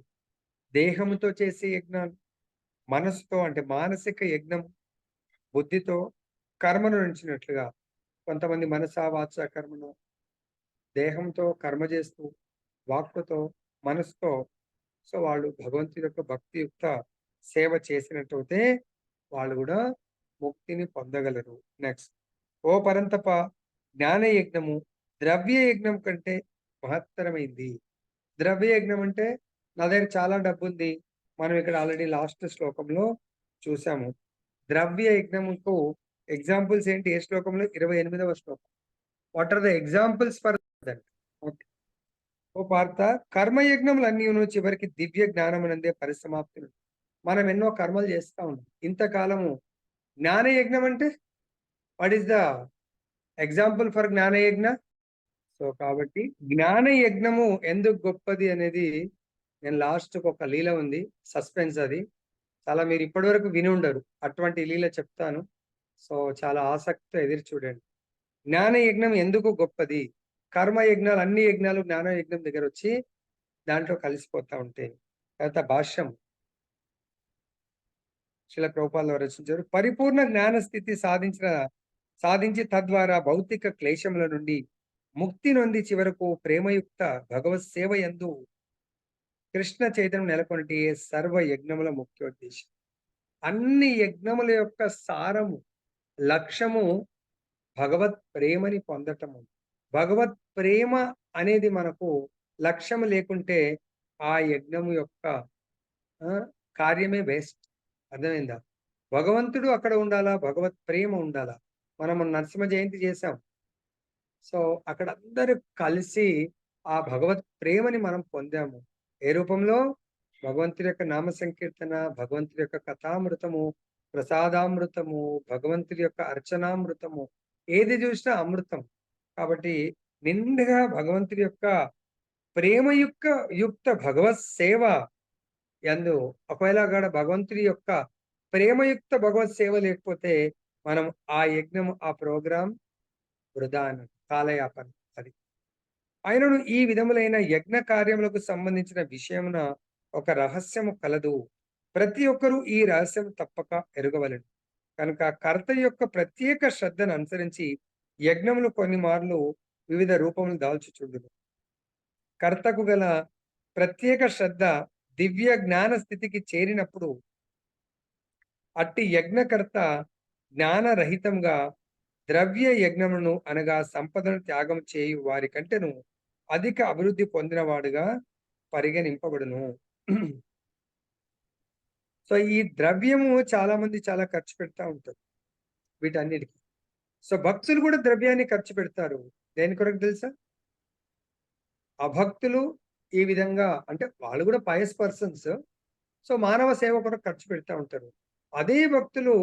దేహముతో చేసే యజ్ఞాలు, మనసుతో అంటే మానసిక యజ్ఞం, బుద్ధితో కర్మను నుంచినట్లుగా కొంతమంది మనసా వాచ కర్మను దేహంతో కర్మ చేస్తూ వాక్కుతో మనసుతో సో వాళ్ళు భగవంతుడి యొక్క భక్తియుక్త సేవ చేసినట్టయితే వాళ్ళు కూడా ముక్తిని పొందగలరు. నెక్స్ట్, ఓ పరంతప జ్ఞాన యజ్ఞము ద్రవ్య యజ్ఞం కంటే మహత్తరమైంది. ద్రవ్య యజ్ఞం అంటే నా దగ్గర చాలా డబ్బు ఉంది. మనం ఇక్కడ ఆల్రెడీ లాస్ట్ శ్లోకంలో చూసాము. ద్రవ్య యజ్ఞముకు ఎగ్జాంపుల్స్ ఏంటి? ఏ శ్లోకంలో? 28వ శ్లోకం. What are the examples for that? Okay. ఓ పార్థ, కర్మయజ్ఞములన్నీను చివరికి దివ్య జ్ఞానమునందే పరిసమాప్తులు. మనం ఎన్నో కర్మలు చేస్తా ఉన్నాం ఇంతకాలము. జ్ఞాన యజ్ఞం అంటే what is the example for జ్ఞాన యజ్ఞ? సో కాబట్టి జ్ఞాన యజ్ఞము ఎందుకు గొప్పది అనేది నేను లాస్ట్ ఒక లీల ఉంది, సస్పెన్స్. అది చాలా మీరు ఇప్పటి వరకు విని ఉండరు. అటువంటి లీల చెప్తాను. సో చాలా ఆసక్తితో ఎదురు చూడండి. జ్ఞాన యజ్ఞం ఎందుకు గొప్పది? కర్మ యజ్ఞాలు, అన్ని యజ్ఞాలు జ్ఞాన యజ్ఞం దగ్గర వచ్చి దాంట్లో కలిసిపోతా ఉంటాయి. తర్వాత భాష్యం శిల ప్రభుపాదులు రచించారు. పరిపూర్ణ జ్ఞాన స్థితి సాధించి తద్వారా భౌతిక క్లేశముల నుండి ముక్తి నొంది చివరకు ప్రేమయుక్త భగవత్ సేవ యందు కృష్ణ చైతన్యం నెలకొనటి సర్వ యజ్ఞముల ముఖ్యోద్దేశం. అన్ని యజ్ఞముల యొక్క సారము, లక్ష్యము భగవత్ ప్రేమని పొందటము. భగవత్ ప్రేమ అనేది మనకు లక్ష్యం లేకుంటే ఆ యజ్ఞము యొక్క కార్యమే వేస్ట్. అర్థమైందా? భగవంతుడు అక్కడ ఉండాలా, భగవత్ ప్రేమ ఉండాలా. మనం నరసింహ జయంతి చేశాం. సో అక్కడ అందరూ కలిసి ఆ భగవత్ ప్రేమని మనం పొందాము. ఏ రూపంలో? భగవంతుడి యొక్క నామ సంకీర్తన, భగవంతుడి యొక్క కథామృతము, ప్రసాదామృతము, భగవంతుడి యొక్క అర్చనామృతము, ఏది చూసినా అమృతం. కాబట్టి నిండుగా భగవంతుడి యొక్క యుక్త భగవత్ సేవ యందు ఒకవేళ కూడా భగవంతుడి యొక్క ప్రేమయుక్త భగవత్ సేవ లేకపోతే మనం ఆ యజ్ఞం, ఆ ప్రోగ్రాం వృధా అన్నట్టు, కాలయాపన. అది ఆయనను ఈ విధములైన యజ్ఞ కార్యములకు సంబంధించిన విషయమున ఒక రహస్యము కలదు. ప్రతి ఒక్కరూ ఈ రహస్యం తప్పక ఎరుగవలెను. కనుక కర్త యొక్క ప్రత్యేక శ్రద్ధను అనుసరించి యజ్ఞములు కొన్ని మార్లు వివిధ రూపములు దాల్చుచుండును. కర్తకు గల ప్రత్యేక శ్రద్ధ దివ్య జ్ఞాన స్థితికి చేరినప్పుడు అట్టి యజ్ఞకర్త జ్ఞానరహితంగా ద్రవ్య యజ్ఞమును అనగా సంపదను త్యాగం చేయు వారి కంటేను అధిక అభివృద్ధి పొందినవాడుగా పరిగణింపబడును. సో ఈ ద్రవ్యము చాలా మంది చాలా ఖర్చు పెడతా ఉంటారు వీటన్నిటికీ. సో భక్తులు కూడా ద్రవ్యాన్ని ఖర్చు పెడతారు. దేని కొరకు తెలుసా? అభక్తులు ఈ విధంగా అంటే వాళ్ళు కూడా పయస్ పర్సన్స్. సో మానవ సేవ కొరకు ఖర్చు పెడతా ఉంటారు. అదే భక్తులు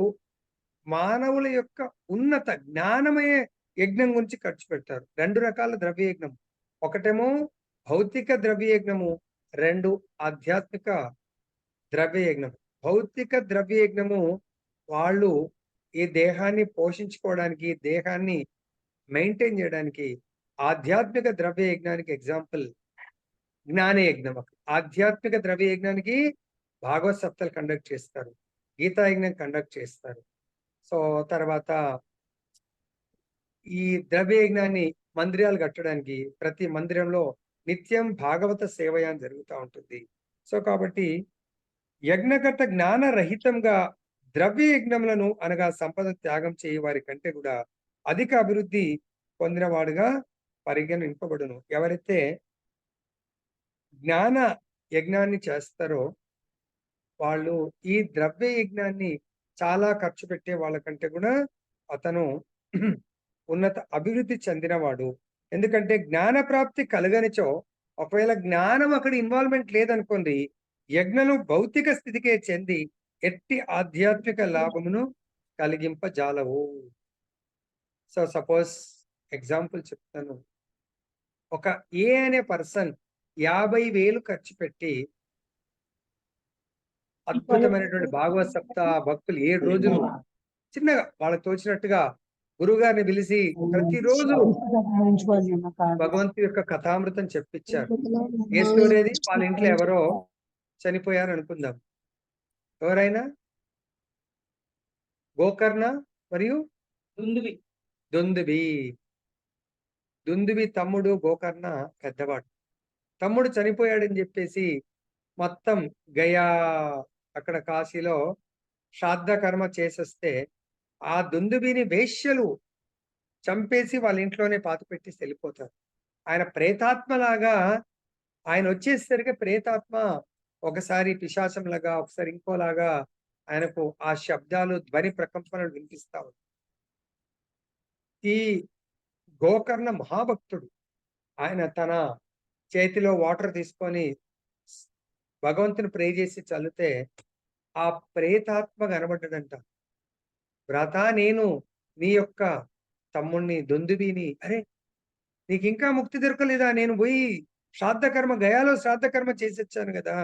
మానవుల యొక్క ఉన్నత జ్ఞానమయ యజ్ఞం గురించి ఖర్చు పెడతారు. 2 రకాల ద్రవ్య యజ్ఞం. ఒకటేమో భౌతిక ద్రవ్య యజ్ఞము, 2 ఆధ్యాత్మిక ద్రవ్య యజ్ఞం. భౌతిక ద్రవ్య యజ్ఞము వాళ్ళు ఈ దేహాన్ని పోషించుకోవడానికి, దేహాన్ని మెయింటైన్ చేయడానికి. ఆధ్యాత్మిక ద్రవ్య యజ్ఞానికి ఎగ్జాంపుల్ జ్ఞాన యజ్ఞం. ఆధ్యాత్మిక ద్రవ్య యజ్ఞానికి భాగవత సప్తాలు కండక్ట్ చేస్తారు, గీతా యజ్ఞం కండక్ట్ చేస్తారు. సో తర్వాత ఈ ద్రవ్య యజ్ఞాన్ని మందిరాలు కట్టడానికి ప్రతి మందిరంలో నిత్యం భాగవత సేవయాన్ జరుగుతూ ఉంటుంది. సో కాబట్టి యజ్ఞకర్త జ్ఞాన రహితంగా ద్రవ్య యజ్ఞములను అనగా సంపద త్యాగం చేయ వారి కంటే కూడా అధిక అభివృద్ధి పొందిన వాడుగా పరిగణింపబడును. ఎవరైతే జ్ఞాన యజ్ఞాన్ని చేస్తారో వాళ్ళు ఈ ద్రవ్య యజ్ఞాన్ని చాలా ఖర్చు పెట్టే వాళ్ళకంటే కూడా అతను ఉన్నత అభివృద్ధి చెందినవాడు. ఎందుకంటే జ్ఞాన ప్రాప్తి కలగనిచో, ఒకవేళ జ్ఞానం అక్కడ ఇన్వాల్వ్మెంట్ లేదనుకోండి, యజ్ఞను భౌతిక స్థితికే చెంది ఎట్టి ఆధ్యాత్మిక లాభమును కలిగింపజాలవు. సో సపోజ్ ఎగ్జాంపుల్ చెప్తాను. ఒక ఏ అనే పర్సన్ 50,000 ఖర్చు పెట్టి అద్భుతమైనటువంటి భాగవత సప్తాహ భక్తులు 7 రోజులు చిన్నగా వాళ్ళకి తోచినట్టుగా గురువు గారిని పిలిచి ప్రతిరోజు భగవంతుడి యొక్క కథామృతం చెప్పించారు. ఏ స్టోరీ అది? వాళ్ళ ఇంట్లో ఎవరో చనిపోయారు అనుకుందాం. ఎవరైనా? గోకర్ణ మరియు దుందుబి. దుందుబి తమ్ముడు గోకర్ణ పెద్దవాడు. తమ్ముడు చనిపోయాడని చెప్పేసి మొత్తం గయా అక్కడ కాశీలో శ్రాద్ధ కర్మ చేసేస్తే ఆ దుందుబిని వేశ్యలు చంపేసి వాళ్ళ ఇంట్లోనే పాతిపెట్టి వెళ్ళిపోతారు. ఆయన ప్రేతాత్మలాగా ఆయన వచ్చేసరికి ప్రేతాత్మ ఒకసారి పిశాచంలాగా, ఒకసారి ఇంకోలాగా ఆయనకు ఆ శబ్దాలు ధ్వని ప్రకంపనలు వినిపిస్తా ఉంటాయి. ఈ గోకర్ణ మహాభక్తుడు. ఆయన తన చేతిలో వాటర్ తీసుకొని భగవంతుని ప్రే చేసి చల్లితే ఆ ప్రేతాత్మ కనబడ్డదంట. భ్రాత, నేను నీ యొక్క తమ్ముణ్ణి దుందుబిని. అరే, నీకు ఇంకా ముక్తి దొరకలేదా? నేను పోయి గయాలో శ్రాద్ధ కర్మ చేసి వచ్చాను కదా.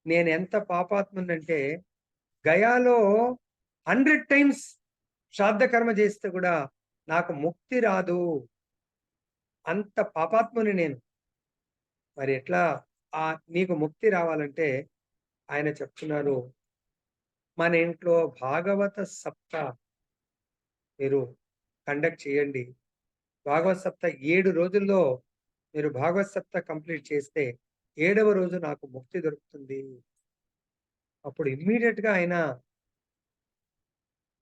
నేను ఎంత పాపాత్మునంటే గయాలో 100 times శ్రాద్ధ కర్మ చేస్తే కూడా నాకు ముక్తి రాదు. అంత పాపాత్ముని నేను. మరి ఎట్లా నీకు ముక్తి రావాలంటే ఆయన చెప్తున్నారు, మన ఇంట్లో భాగవత సప్తాహ మీరు కండక్ట్ చేయండి. భాగవత సప్తాహ 7 రోజుల్లో మీరు భాగవత సప్తాహ కంప్లీట్ చేస్తే 7వ రోజు నాకు ముక్తి దొరుకుతుంది. అప్పుడు ఇమ్మీడియట్ గా ఆయన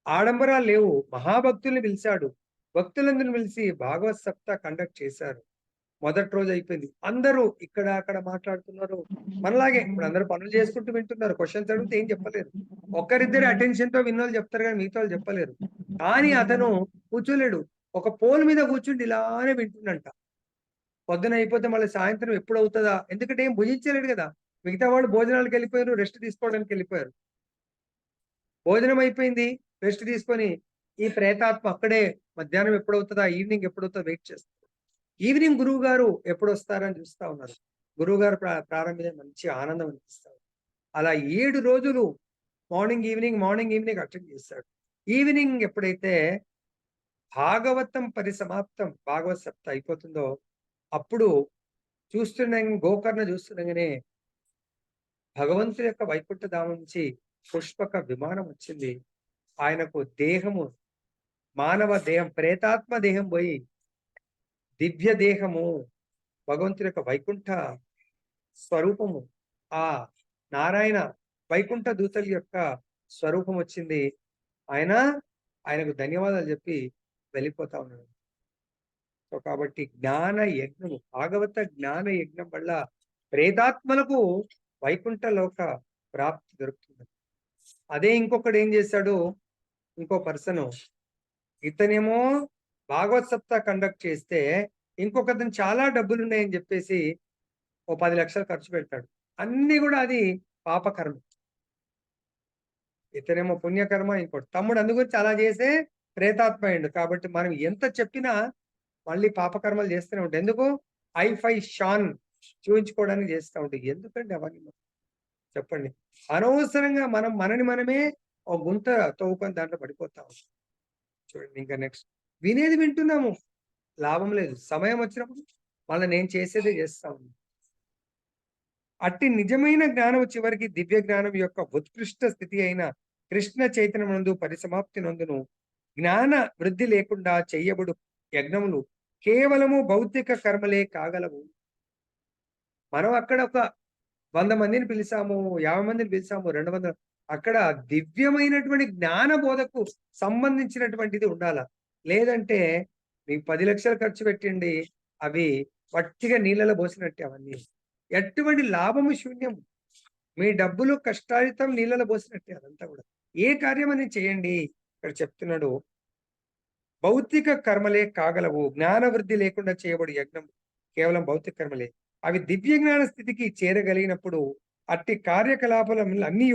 ఆడంబరాలు లేవు, మహాభక్తుల్ని పిలిచాడు. భక్తులందరిని పిలిచి భాగవత సప్తాహ కండక్ట్ చేశారు. మొదటి రోజు అయిపోయింది. అందరూ ఇక్కడ అక్కడ మాట్లాడుతున్నారు. మనలాగే ఇప్పుడు అందరూ పనులు చేసుకుంటూ వింటున్నారు. క్వశ్చన్స్ అడిగితే ఏం చెప్పలేరు. ఒక్కరిద్దరి అటెన్షన్ తో విన్నోళ్ళు చెప్తారు కానీ మిగతా వాళ్ళు చెప్పలేరు. కానీ అతను కూర్చోలేడు. ఒక పోల్ మీద కూర్చుండి ఇలానే వింటుండంట. పొద్దున అయిపోతే మళ్ళీ సాయంత్రం ఎప్పుడు అవుతుందా? ఎందుకంటే ఏం భుజించలేడు కదా. మిగతా వాళ్ళు భోజనాలకు వెళ్ళిపోయారు, రెస్ట్ తీసుకోవడానికి వెళ్ళిపోయారు. భోజనం అయిపోయింది, రెస్ట్ తీసుకొని ఈ ప్రేతాత్మ అక్కడే మధ్యాహ్నం ఎప్పుడవుతుందా, ఈవినింగ్ ఎప్పుడవుతుందా వెయిట్ చేస్తారు. ఈవినింగ్ గురువు గారు ఎప్పుడు వస్తారని చూస్తా ఉన్నారు. గురువు గారు ప్రారంభమే మంచి ఆనందం అనిపిస్తారు. అలా 7 రోజులు మార్నింగ్ ఈవినింగ్ అటెండ్ చేస్తాడు. ఈవినింగ్ ఎప్పుడైతే భాగవతం పరిసమాప్తం భాగవత సప్తాహ అయిపోతుందో అప్పుడు గోకర్ణ చూస్తుండగానే భగవంతుడి యొక్క వైకుంఠ ధామం నుంచి పుష్పక విమానం వచ్చింది. ఆయనకు దేహము, మానవ దేహం, ప్రేతాత్మ దేహం పోయి దివ్య దేహము, భగవంతుడి యొక్క వైకుంఠ స్వరూపము, ఆ నారాయణ వైకుంఠ దూతల యొక్క స్వరూపం వచ్చింది. ఆయనకు ధన్యవాదాలు చెప్పి వెళ్ళిపోతా ఉన్నాడు. సో కాబట్టి జ్ఞాన యజ్ఞము, భాగవత జ్ఞాన యజ్ఞం వల్ల ప్రేతాత్మలకు వైకుంఠ లోక ప్రాప్తి దొరుకుతుంది. అదే ఇంకొకడు ఏం చేశాడు, ఇంకో పర్సన్ ఇతనేమో భాగవత్ సప్తాహ్ కండక్ట్ చేస్తే, ఇంకొకతను చాలా డబ్బులున్నాయని చెప్పేసి ఓ 10,00,000 ఖర్చు పెడతాడు. అన్నీ గూడా అది పాపకర్మ. ఇతనేమో పుణ్యకర్మ ఇంకోటి. తమ్ముడు అందు గురించి అలా చేసే ప్రేతాత్మ అయిండు. కాబట్టి మనం ఎంత చెప్పినా మళ్ళీ పాపకర్మలు చేస్తూనే ఉంటాం. ఎందుకు? హైఫై షాన్ చూయించుకోవడానికి చేస్తా ఉంటాం. ఎందుకండి అవన్నీ చెప్పండి. అనవసరంగా మనం మనని మనమే ఒక గుంత తవ్వుకొని దాంట్లో పడిపోతా ఉంటాం. చూడండి ఇంకా నెక్స్ట్. వినేది వింటున్నాము. లాభం లేదు. సమయం వచ్చినప్పుడు మళ్ళా నేను చేసేదే చేస్తా ఉన్నాను. అట్టి నిజమైన జ్ఞానం చివరికి దివ్య జ్ఞానం యొక్క ఉత్కృష్ట స్థితి అయిన కృష్ణ చైతన్యమునందు పరిసమాప్తి నందును జ్ఞాన వృద్ధి లేకుండా చెయ్యబడు యజ్ఞములు కేవలము భౌతిక కర్మలే కాగలవు. మనం అక్కడ ఒక 100 మందిని పిలిచాము, 50 మందిని పిలిచాము, 200 అక్కడ దివ్యమైనటువంటి జ్ఞాన బోధకు సంబంధించినటువంటిది ఉండాల. లేదంటే మీకు 10,00,000 ఖర్చు పెట్టండి. అవి వట్టిగా నీళ్ళలో పోసినట్టే అవన్నీ. ఎటువంటి లాభము శూన్యము. మీ డబ్బులు కష్టార్జితం నీళ్ళలో పోసినట్టే అదంతా కూడా. ఏ కార్యమని చేయండి. ఇక్కడ చెప్తున్నాడు. భౌతిక కర్మలే కాగలవు. జ్ఞాన వృద్ధి లేకుండా చేయబడు యజ్ఞం కేవలం భౌతిక కర్మలే. అవి దివ్య జ్ఞాన స్థితికి చేరగలిగినప్పుడు అట్టి కార్యకలాపాలన్నీ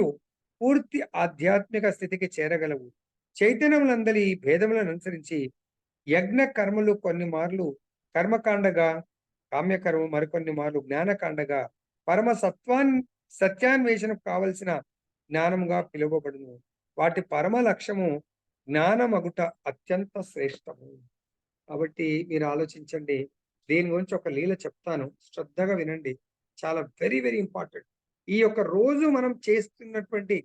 పూర్తి ఆధ్యాత్మిక స్థితికి చేరగలవు. చైతన్యములందలి భేదములను అనుసరించి యజ్ఞ కర్మలు కొన్ని మార్లు కర్మకాండగా, కామ్యకర్మ మరికొన్ని మార్లు జ్ఞానకాండగా, పరమ సత్యాన్వేషణ కావలసిన జ్ఞానముగా పిలువబడును. వాటి పరమ లక్ష్యము జ్ఞానమగుట అత్యంత శ్రేష్టము. కాబట్టి మీరు ఆలోచించండి. దీని గురించి ఒక లీల చెప్తాను. శ్రద్ధగా వినండి. చాలా వెరీ, వెరీ ఇంపార్టెంట్. ఈ యొక్క రోజు మనం చేస్తున్నటువంటి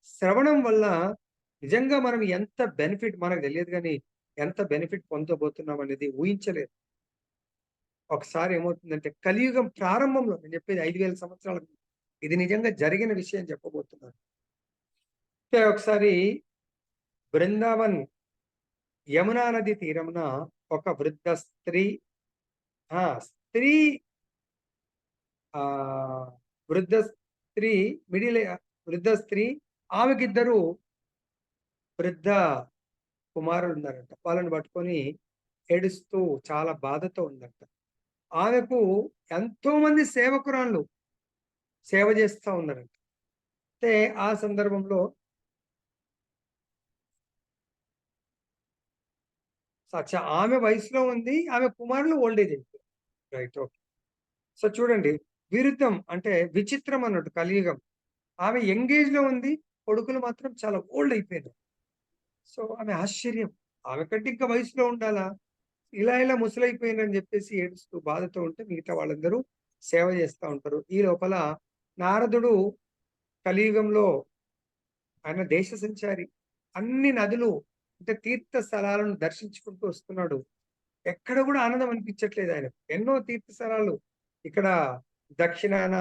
శ్రవణం వల్ల నిజంగా మనం ఎంత బెనిఫిట్ మనకు తెలియదు గానీ, ఎంత బెనిఫిట్ పొందబోతున్నాం అనేది ఊహించలేదు. ఒకసారి ఏమవుతుందంటే కలియుగం ప్రారంభంలో నేను చెప్పేది 5,000 సంవత్సరాల ముందు. ఇది నిజంగా జరిగిన విషయం చెప్పబోతున్నాను. అయితే ఒకసారి బృందావన్ యమునా నది తీరమున ఒక వృద్ధ స్త్రీ స్త్రీ వృద్ధ స్త్రీ వృద్ధ స్త్రీ ఆమెకిద్దరు వృద్ధ కుమారులు ఉన్నారంట. వాళ్ళని పట్టుకొని ఏడుస్తూ చాలా బాధతో ఉందంట. ఆమెకు ఎంతో మంది సేవకురాళ్ళు సేవ చేస్తా ఉన్నారంట. అయితే ఆ సందర్భంలో ఆమె వయసులో ఉంది. ఆమె కుమారులు ఓల్డ్ ఏజ్ అయిపోయారు. రైట్. ఓకే. సో చూడండి. విరుద్ధం అంటే విచిత్రం అన్నట్టు కలియుగం. ఆమె యంగ్ ఏజ్ లో ఉంది. కొడుకులు మాత్రం చాలా ఓల్డ్ అయిపోయారు. సో ఆమె ఆశ్చర్యం. ఆమె కంటే ఇంకా వయసులో ఉండాలా? ఇలా ముసలైపోయిందని చెప్పేసి ఏడుస్తూ బాధతో ఉంటే మిగతా వాళ్ళందరూ సేవ చేస్తా ఉంటారు. ఈ లోపల నారదుడు కలియుగంలో ఆయన దేశ సంచారి. అన్ని నదులు అంటే తీర్థ స్థలాలను దర్శించుకుంటూ వస్తున్నాడు. ఎక్కడ కూడా ఆనందం అనిపించట్లేదు ఆయనకు. ఎన్నో తీర్థ స్థలాలు ఇక్కడ దక్షిణాన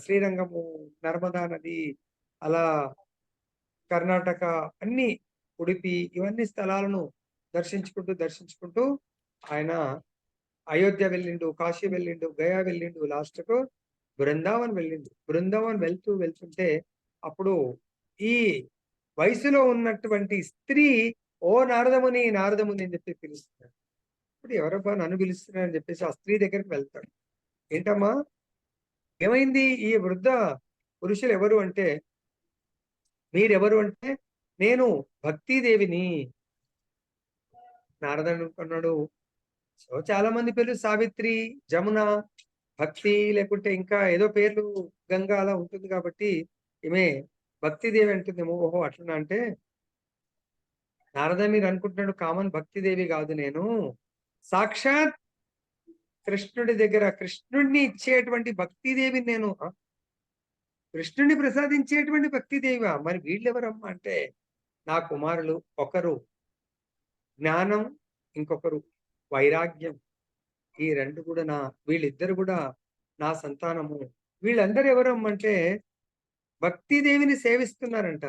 శ్రీరంగము, నర్మదా నది, అలా కర్ణాటక అన్ని ఉడిపి ఇవన్నీ స్థలాలను దర్శించుకుంటూ ఆయన అయోధ్య వెళ్ళిండు, కాశీ వెళ్ళిండు, గయా వెళ్ళిండు, లాస్ట్‌కు బృందావన్ వెళ్ళిండు. బృందావన్ వెళ్తుంటే అప్పుడు ఈ వయసులో ఉన్నటువంటి స్త్రీ ఓ నారదముని, నారదముని అని చెప్పి పిలుస్తున్నాడు. ఇప్పుడు ఎవరబ్బా నన్ను పిలుస్తున్నారని చెప్పేసి ఆ స్త్రీ దగ్గరికి వెళ్తాడు. ఏంటమ్మా ఏమైంది? ఈ వృద్ధ పురుషులు ఎవరు అంటే, మీరెవరు అంటే, నేను భక్తిదేవిని. నారదుడు అనుకున్నాడు. సో చాలా మంది పేర్లు సావిత్రి, జమున, భక్తి లేకుంటే ఇంకా ఏదో పేర్లు గంగా అలా ఉంటుంది కాబట్టి ఈమె భక్తిదేవి అంటుందేమో. ఓహో అట్లనా అంటే, నారద మీరు అనుకుంటున్నాడు కామన్ భక్తిదేవి కాదు నేను. సాక్షాత్ కృష్ణుడి దగ్గర కృష్ణుడిని ఇచ్చేటువంటి భక్తిదేవిని నేను. కృష్ణుడిని ప్రసాదించేటువంటి భక్తిదేవివా? మరి వీళ్ళెవరమ్మా అంటే, నా కుమారులు. ఒకరు జ్ఞానం, ఇంకొకరు వైరాగ్యం. ఈ 2 కూడా వీళ్ళిద్దరు కూడా నా సంతానము. వీళ్ళందరూ ఎవరమ్మంటే భక్తిదేవిని సేవిస్తున్నారంట.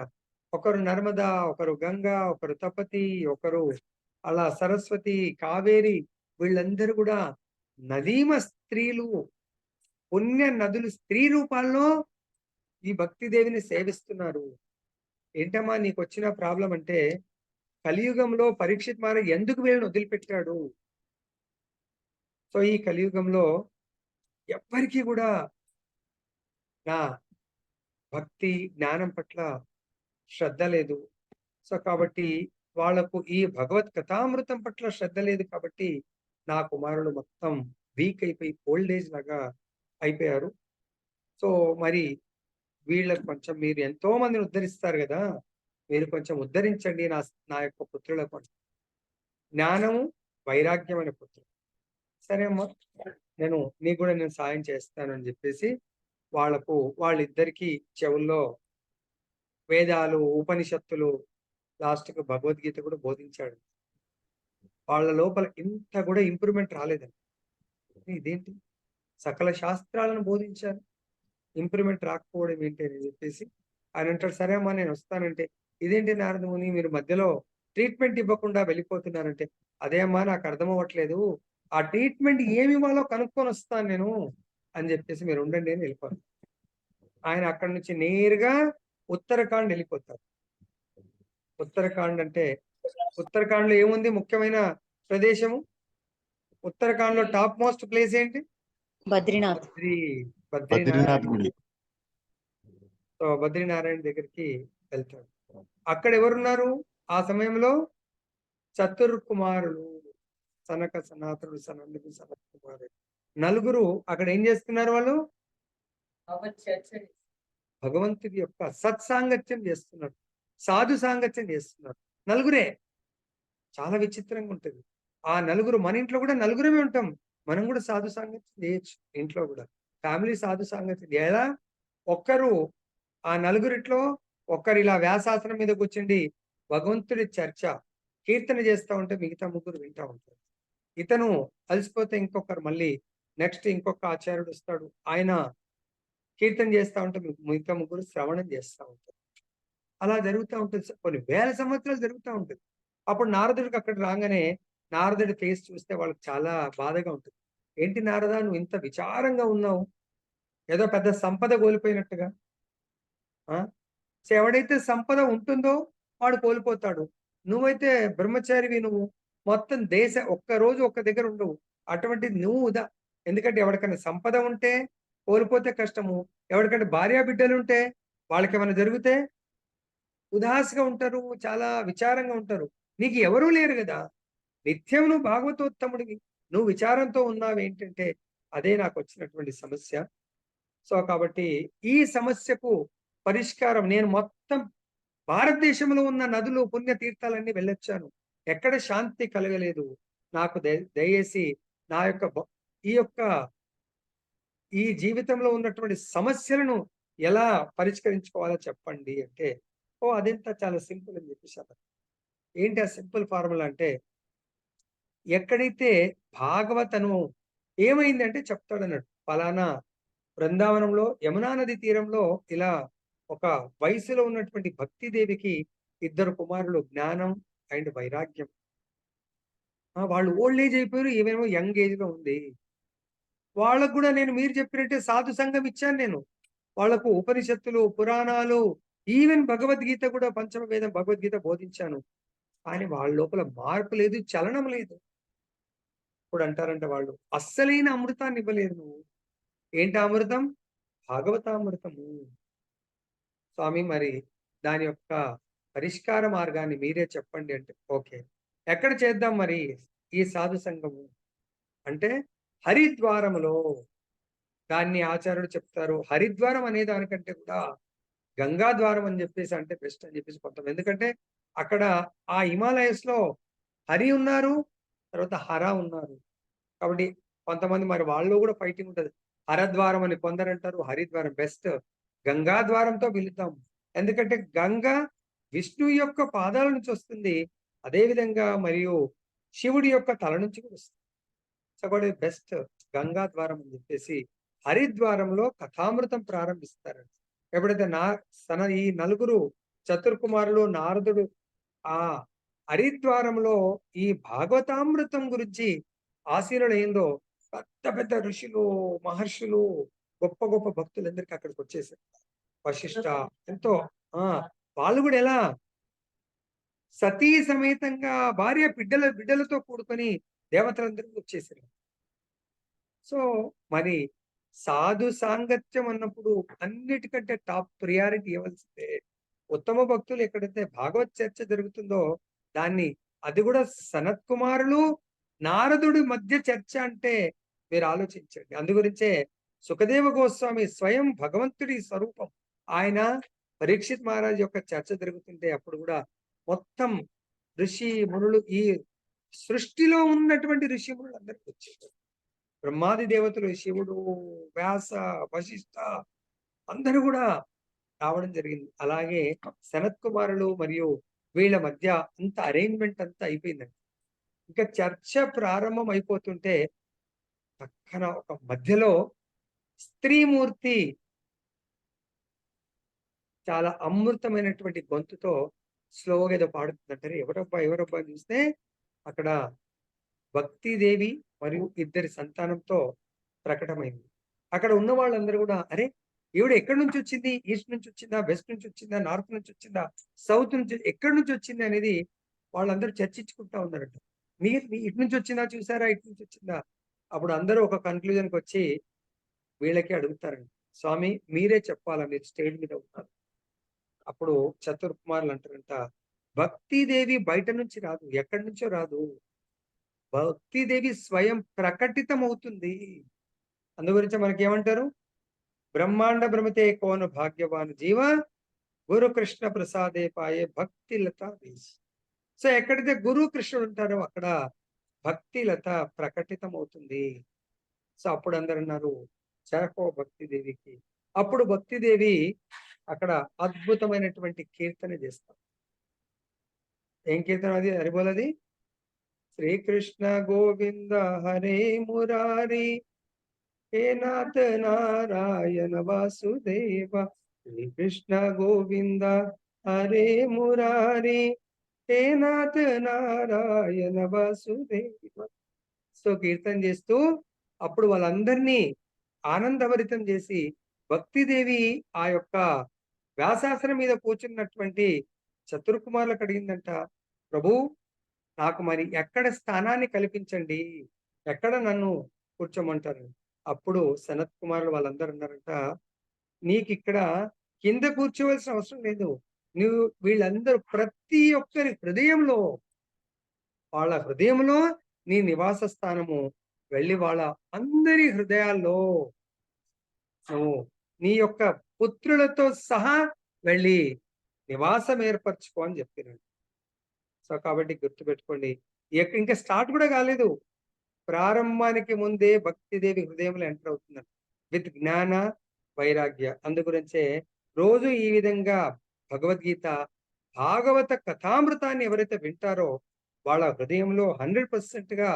ఒకరు నర్మదా, ఒకరు గంగా, ఒకరు తపతి, ఒకరు అలా సరస్వతి, కావేరి, వీళ్ళందరూ కూడా నదీమ స్త్రీలు, పుణ్య నదులు స్త్రీ రూపాల్లో ఈ భక్తిదేవిని సేవిస్తున్నారు. ఏంటమ్మా నీకొచ్చిన ప్రాబ్లం అంటే, కలియుగంలో పరీక్షిత్ మహారాజ్ ఎందుకు వీళ్ళని వదిలిపెట్టాడు? సో ఈ కలియుగంలో ఎవ్వరికీ కూడా నా భక్తి జ్ఞానం పట్ల శ్రద్ధ లేదు. సో కాబట్టి వాళ్ళకు ఈ భగవత్ కథామృతం పట్ల శ్రద్ధ లేదు కాబట్టి నా కుమారులు మొత్తం వీక్ అయిపోయి ఓల్డ్ ఏజ్ లాగా అయిపోయారు. సో మరి వీళ్ళకి కొంచెం మీరు ఎంతో మందిని ఉద్ధరిస్తారు కదా, మీరు కొంచెం ఉద్ధరించండి నా యొక్క పుత్రులకు అని. జ్ఞానము వైరాగ్యం అనే పుత్రుడు. సరే అమ్మా, నీకు కూడా నేను సాయం చేస్తాను అని చెప్పేసి వాళ్ళిద్దరికి చెవుల్లో వేదాలు, ఉపనిషత్తులు, లాస్ట్‌కి భగవద్గీత కూడా బోధించాడు. వాళ్ళ లోపల ఇంత కూడా ఇంప్రూవ్‌మెంట్ రాలేదండి. ఇదేంటి? సకల శాస్త్రాలను బోధించాను. ఇంప్రూవ్‌మెంట్ రాకపోవడం ఏంటి అని చెప్పేసి ఆయన అంటాడు, సరే అమ్మా నేను వస్తానంటే, ఇదేంటి నారద ముని మీరు మధ్యలో ట్రీట్మెంట్ ఇవ్వకుండా వెళ్ళిపోతున్నారంటే, అదే అమ్మా నాకు అర్థం అవ్వట్లేదు. ఆ ట్రీట్మెంట్ ఏమి ఇవ్వాలో కనుక్కొని వస్తాను నేను అని చెప్పేసి మీరు ఉండండి అని వెళ్ళిపోతారు. ఆయన అక్కడి నుంచి నేరుగా ఉత్తరాఖండ్ వెళ్ళిపోతారు. ఉత్తరాఖండ్ అంటే ఉత్తరాఖండ్ లో ఏముంది ముఖ్యమైన ప్రదేశము? ఉత్తరాఖండ్ లో టాప్ మోస్ట్ ప్లేస్ ఏంటి? బద్రీనాథ్. బద్రీనారాయణ. సో బద్రీనారాయణ దగ్గరికి వెళ్తాడు. అక్కడ ఎవరున్నారు ఆ సమయంలో? చతుర్కుమారులు, సనక, సనాతనుడు, సనందుడు, సనత్ కుమారుడు. నలుగురు అక్కడ ఏం చేస్తున్నారు? వాళ్ళు భగవంతుడి యొక్క సత్సాంగత్యం చేస్తున్నారు, సాధు సాంగత్యం చేస్తున్నారు. నలుగురే. చాలా విచిత్రంగా ఉంటుంది. ఆ నలుగురు మన ఇంట్లో కూడా నలుగురమే ఉంటాం. మనం కూడా సాధు సాంగత్యం చేయొచ్చు ఇంట్లో కూడా. ఫ్యామిలీ సాధు సాంగత్యం ఎలా? ఒక్కరు ఆ నలుగురిట్లో ఒక్కరు ఇలా వ్యాసాసనం మీద కూర్చుండి భగవంతుడి చర్చ కీర్తన చేస్తూ ఉంటే మిగతా ముగ్గురు వింటా ఉంటారు. ఇతను అలసిపోతే ఇంకొకరు మళ్ళీ నెక్స్ట్ ఇంకొక ఆచార్యుడు వస్తాడు, ఆయన కీర్తన చేస్తూ ఉంటే మిగతా ముగ్గురు శ్రవణం చేస్తూ ఉంటారు. అలా జరుగుతూ ఉంటుంది. కొన్ని వేల సంవత్సరాలు జరుగుతూ ఉంటుంది. అప్పుడు నారదుడికి అక్కడ రాగానే నారదుడి ఫేస్ చూస్తే వాళ్ళకి చాలా బాధగా ఉంటుంది. ఏంటి నారద నువ్వు ఇంత విచారంగా ఉన్నావు, ఏదో పెద్ద సంపద కోల్పోయినట్టుగా. సో ఎవడైతే సంపద ఉంటుందో వాడు కోల్పోతాడు. నువ్వైతే బ్రహ్మచారివి, నువ్వు మొత్తం ఒక్క రోజు ఒక్క దగ్గర ఉండవు. అటువంటి నువ్వు ఎందుకంటే ఎవరికైనా సంపద ఉంటే కోల్పోతే కష్టము, ఎవరికైనా భార్యా బిడ్డలు ఉంటే వాళ్ళకి ఏమైనా జరిగితే ఉదాసగా ఉంటారు, చాలా విచారంగా ఉంటారు. నీకు ఎవరూ లేరు కదా, నిత్యం నువ్వు భాగవతోత్తముడివి, నువ్వు విచారంతో ఉన్నావేంటంటే అదే నాకు వచ్చినటువంటి సమస్య. సో కాబట్టి ఈ సమస్యకు పరిష్కారం నేను మొత్తం భారతదేశంలో ఉన్న నదులు, పుణ్య తీర్థాలన్నీ వెళ్ళొచ్చాను, ఎక్కడ శాంతి కలగలేదు. నాకు దయచేసి నా యొక్క ఈ జీవితంలో ఉన్నటువంటి సమస్యలను ఎలా పరిష్కరించుకోవాలో చెప్పండి అంటే, అదంత చాలా సింపుల్ అని చెప్పేసి. ఏంటి ఆ సింపుల్ ఫార్ములా అంటే, ఎక్కడైతే భాగవతను ఏమైందంటే చెప్తాడు అన్నాడు. ఫలానా బృందావనంలో యమునా నది తీరంలో ఇలా ఒక వయసులో ఉన్నటువంటి భక్తిదేవికి ఇద్దరు కుమారులు, జ్ఞానం అండ్ వైరాగ్యం. వాళ్ళు ఓల్డ్ ఏజ్ అయిపోయారు, ఏమేమో యంగ్ ఏజ్ లో ఉంది. వాళ్ళకు కూడా నేను మీరు చెప్పినట్టే సాధు సంఘం ఇచ్చాను నేను. వాళ్లకు ఉపనిషత్తులు, పురాణాలు, ఈవెన్ భగవద్గీత కూడా, పంచమ వేదం భగవద్గీత బోధించాను. కానీ వాళ్ళ లోపల మార్పు లేదు, చలనం లేదు. ఇప్పుడు అంటారంటే వాళ్ళు అస్సలైన అమృతాన్ని ఇవ్వలేదు నువ్వు. ఏంటి అమృతం? భాగవతామృతము. స్వామి మరి దాని యొక్క పరిష్కార మార్గాన్ని మీరే చెప్పండి అంటే, ఓకే ఎక్కడ చేద్దాం మరి ఈ సాధు సంఘము అంటే, హరిద్వారములో. దాన్ని ఆచార్యుడు చెప్తారు, హరిద్వారం అనే దానికంటే కూడా గంగా ద్వారం అని చెప్పేసి అంటే బెస్ట్ అని చెప్పేసి కొంతమంది. ఎందుకంటే అక్కడ ఆ హిమాలయస్ లో హరి ఉన్నారు, తర్వాత హర ఉన్నారు. కాబట్టి కొంతమంది మరి వాళ్ళు కూడా ఫైటింగ్ ఉంటుంది. హరద్వారం అని కొందరు అంటారు, హరిద్వారం బెస్ట్. గంగా ద్వారంతో వెళుతాం, ఎందుకంటే గంగా విష్ణు యొక్క పాదాల నుంచి వస్తుంది, అదేవిధంగా మరియు శివుడి యొక్క తల నుంచి కూడా వస్తుంది. సో కూడా బెస్ట్ గంగా ద్వారం అని చెప్పేసి హరిద్వారంలో కథామృతం ప్రారంభిస్తారండి. ఎప్పుడైతే ఈ నలుగురు చతుర్కుమారులు, నారదుడు ఆ హరిద్వారంలో ఈ భాగవతామృతం గురించి ఆశీనులైందో, పెద్ద పెద్ద ఋషులు, మహర్షులు, గొప్ప గొప్ప భక్తులందరికీ అక్కడికి వచ్చేసారు. వశిష్ఠ ఎంతో వాళ్ళు కూడా ఎలా సతీ సమేతంగా భార్య బిడ్డలతో కూడుకొని దేవతలందరూ వచ్చేసారు. సో మరి సాధు సాంగత్యం అన్నప్పుడు అన్నిటికంటే టాప్ ప్రియారిటీ ఇవ్వాల్సిందే. ఉత్తమ భక్తులు ఎక్కడైతే భాగవత్ చర్చ జరుగుతుందో దాన్ని, అది కూడా సనత్ కుమారులు నారదుడి మధ్య చర్చ అంటే మీరు ఆలోచించండి. అందుగురించే సుఖదేవ గోస్వామి స్వయం భగవంతుడి స్వరూపం. ఆయన పరీక్షిత్ మహారాజ్ యొక్క చర్చ జరుగుతుంటే అప్పుడు కూడా మొత్తం ఋషి మునులు, ఈ సృష్టిలో ఉన్నటువంటి ఋషి మునులు అందరికీ వచ్చారు. బ్రహ్మాది దేవతలు, శివుడు, వ్యాస, వశిష్ఠ అందరూ కూడా రావడం జరిగింది. అలాగే సనత్ కుమారులు మరియు వీళ్ళ మధ్య అంత అరేంజ్మెంట్ అంతా అయిపోయిందండి. ఇంకా చర్చ ప్రారంభం అయిపోతుంటే పక్కన ఒక మధ్యలో స్త్రీమూర్తి చాలా అమృతమైనటువంటి గొంతుతో స్లోగా ఏదో పాడుతుందంటారు. ఎవరబ్బా అని చూస్తే అక్కడ భక్తిదేవి మరియు ఇద్దరి సంతానంతో ప్రకటమైంది. అక్కడ ఉన్న వాళ్ళందరూ కూడా అరే ఈవిడ ఎక్కడి నుంచి వచ్చింది, ఈస్ట్ నుంచి వచ్చిందా, వెస్ట్ నుంచి వచ్చిందా, నార్త్ నుంచి వచ్చిందా, సౌత్ నుంచి, ఎక్కడి నుంచి వచ్చింది అనేది వాళ్ళందరూ చర్చించుకుంటా ఉన్నారట. మీరు ఇటు నుంచి వచ్చిందా చూసారా, ఇటు నుంచి వచ్చిందా. అప్పుడు అందరూ ఒక కన్క్లూజన్కి వచ్చి వీళ్ళకి అడుగుతారండి, స్వామి మీరే చెప్పాలా, మీరు స్టేజ్ మీద ఉన్నారు. అప్పుడు చతుర్కుమారులు అంటారంట, భక్తిదేవి బయట నుంచి రాదు, ఎక్కడి నుంచో రాదు, భక్తిదేవి స్వయం ప్రకటితం అవుతుంది. అందు గురించి మనకి ఏమంటారు, బ్రహ్మాండ భ్రమతే కోన భాగ్యవాన్ జీవ గురు కృష్ణ ప్రసాదే పాయే భక్తి లత వేసి. సో ఎక్కడైతే గురు కృష్ణుడు ఉంటారో అక్కడ భక్తి లత ప్రకటితం అవుతుంది. సో అప్పుడు అందరు అన్నారు చేకో భక్తిదేవికి. అప్పుడు భక్తిదేవి అక్కడ అద్భుతమైనటువంటి కీర్తన చేస్తారు. ఏం కీర్తన అది, హరిబోలది, శ్రీకృష్ణ గోవింద హరే మురారి హే నాథ నారాయణ వాసుదేవ, శ్రీకృష్ణ గోవింద హరే మురారి హే నాథ నారాయణ వాసుదేవ. సో కీర్తన చేస్తూ అప్పుడు వాళ్ళందరినీ ఆనందభరితం చేసి భక్తిదేవి ఆ యొక్క వ్యాసాసనం మీద కూర్చున్నటువంటి చతుర్కుమారులకు అడిగిందంట, ప్రభు నాకు మరి ఎక్కడ స్థానాన్ని కల్పించండి, ఎక్కడ నన్ను కూర్చోమంటారు. అప్పుడు సనత్ కుమారులు వాళ్ళందరూ అన్నారంట, నీకు ఇక్కడ కింద కూర్చోవలసిన అవసరం లేదు, నువ్వు వీళ్ళందరూ ప్రతి ఒక్కరి హృదయంలో, వాళ్ళ హృదయంలో నీ నివాస స్థానము, వెళ్ళి వాళ్ళ అందరి హృదయాల్లో నువ్వు నీ యొక్క పుత్రులతో సహా వెళ్ళి నివాసం ఏర్పరచుకో అని చెప్పినాడు. సో కాబట్టి గుర్తుపెట్టుకోండి, ఇంకా స్టార్ట్ కూడా కాలేదు, ప్రారంభానికి ముందే భక్తిదేవి హృదయంలో ఎంటర్ అవుతుందంట విత్ జ్ఞాన వైరాగ్య. అందు గురించే రోజు ఈ విధంగా భగవద్గీత భాగవత కథామృతాన్ని ఎవరైతే వింటారో వాళ్ళ హృదయంలో 100% గా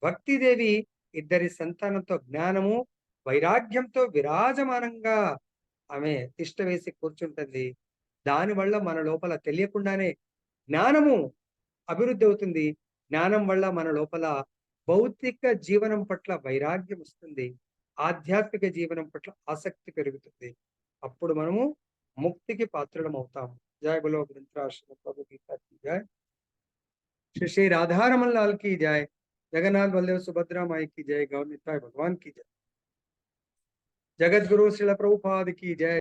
భక్తిదేవి ఇద్దరి సంతానంతో జ్ఞానము వైరాగ్యంతో విరాజమానంగా ఆమె తిష్ట వేసి కూర్చుంటుంది. దానివల్ల మన లోపల తెలియకుండానే జ్ఞానము అభివృద్ధి అవుతుంది. జ్ఞానం వల్ల మన లోపల భౌతిక జీవనం పట్ల వైరాగ్యం వస్తుంది, ఆధ్యాత్మిక జీవనం పట్ల ఆసక్తి పెరుగుతుంది. అప్పుడు మనము ముక్తికి పాత్రలం అవుతాము. జయ బలో గ్రంథరాశ్రమ ప్రభు గీతా की जय, श्री श्री राधारमन लाल की जय, जगन्नाथ बलदेव सुभद्रा माई की जय, गौर निताय भगवान की जय, जगत गुरु श्रील प्रभुपाद की जय।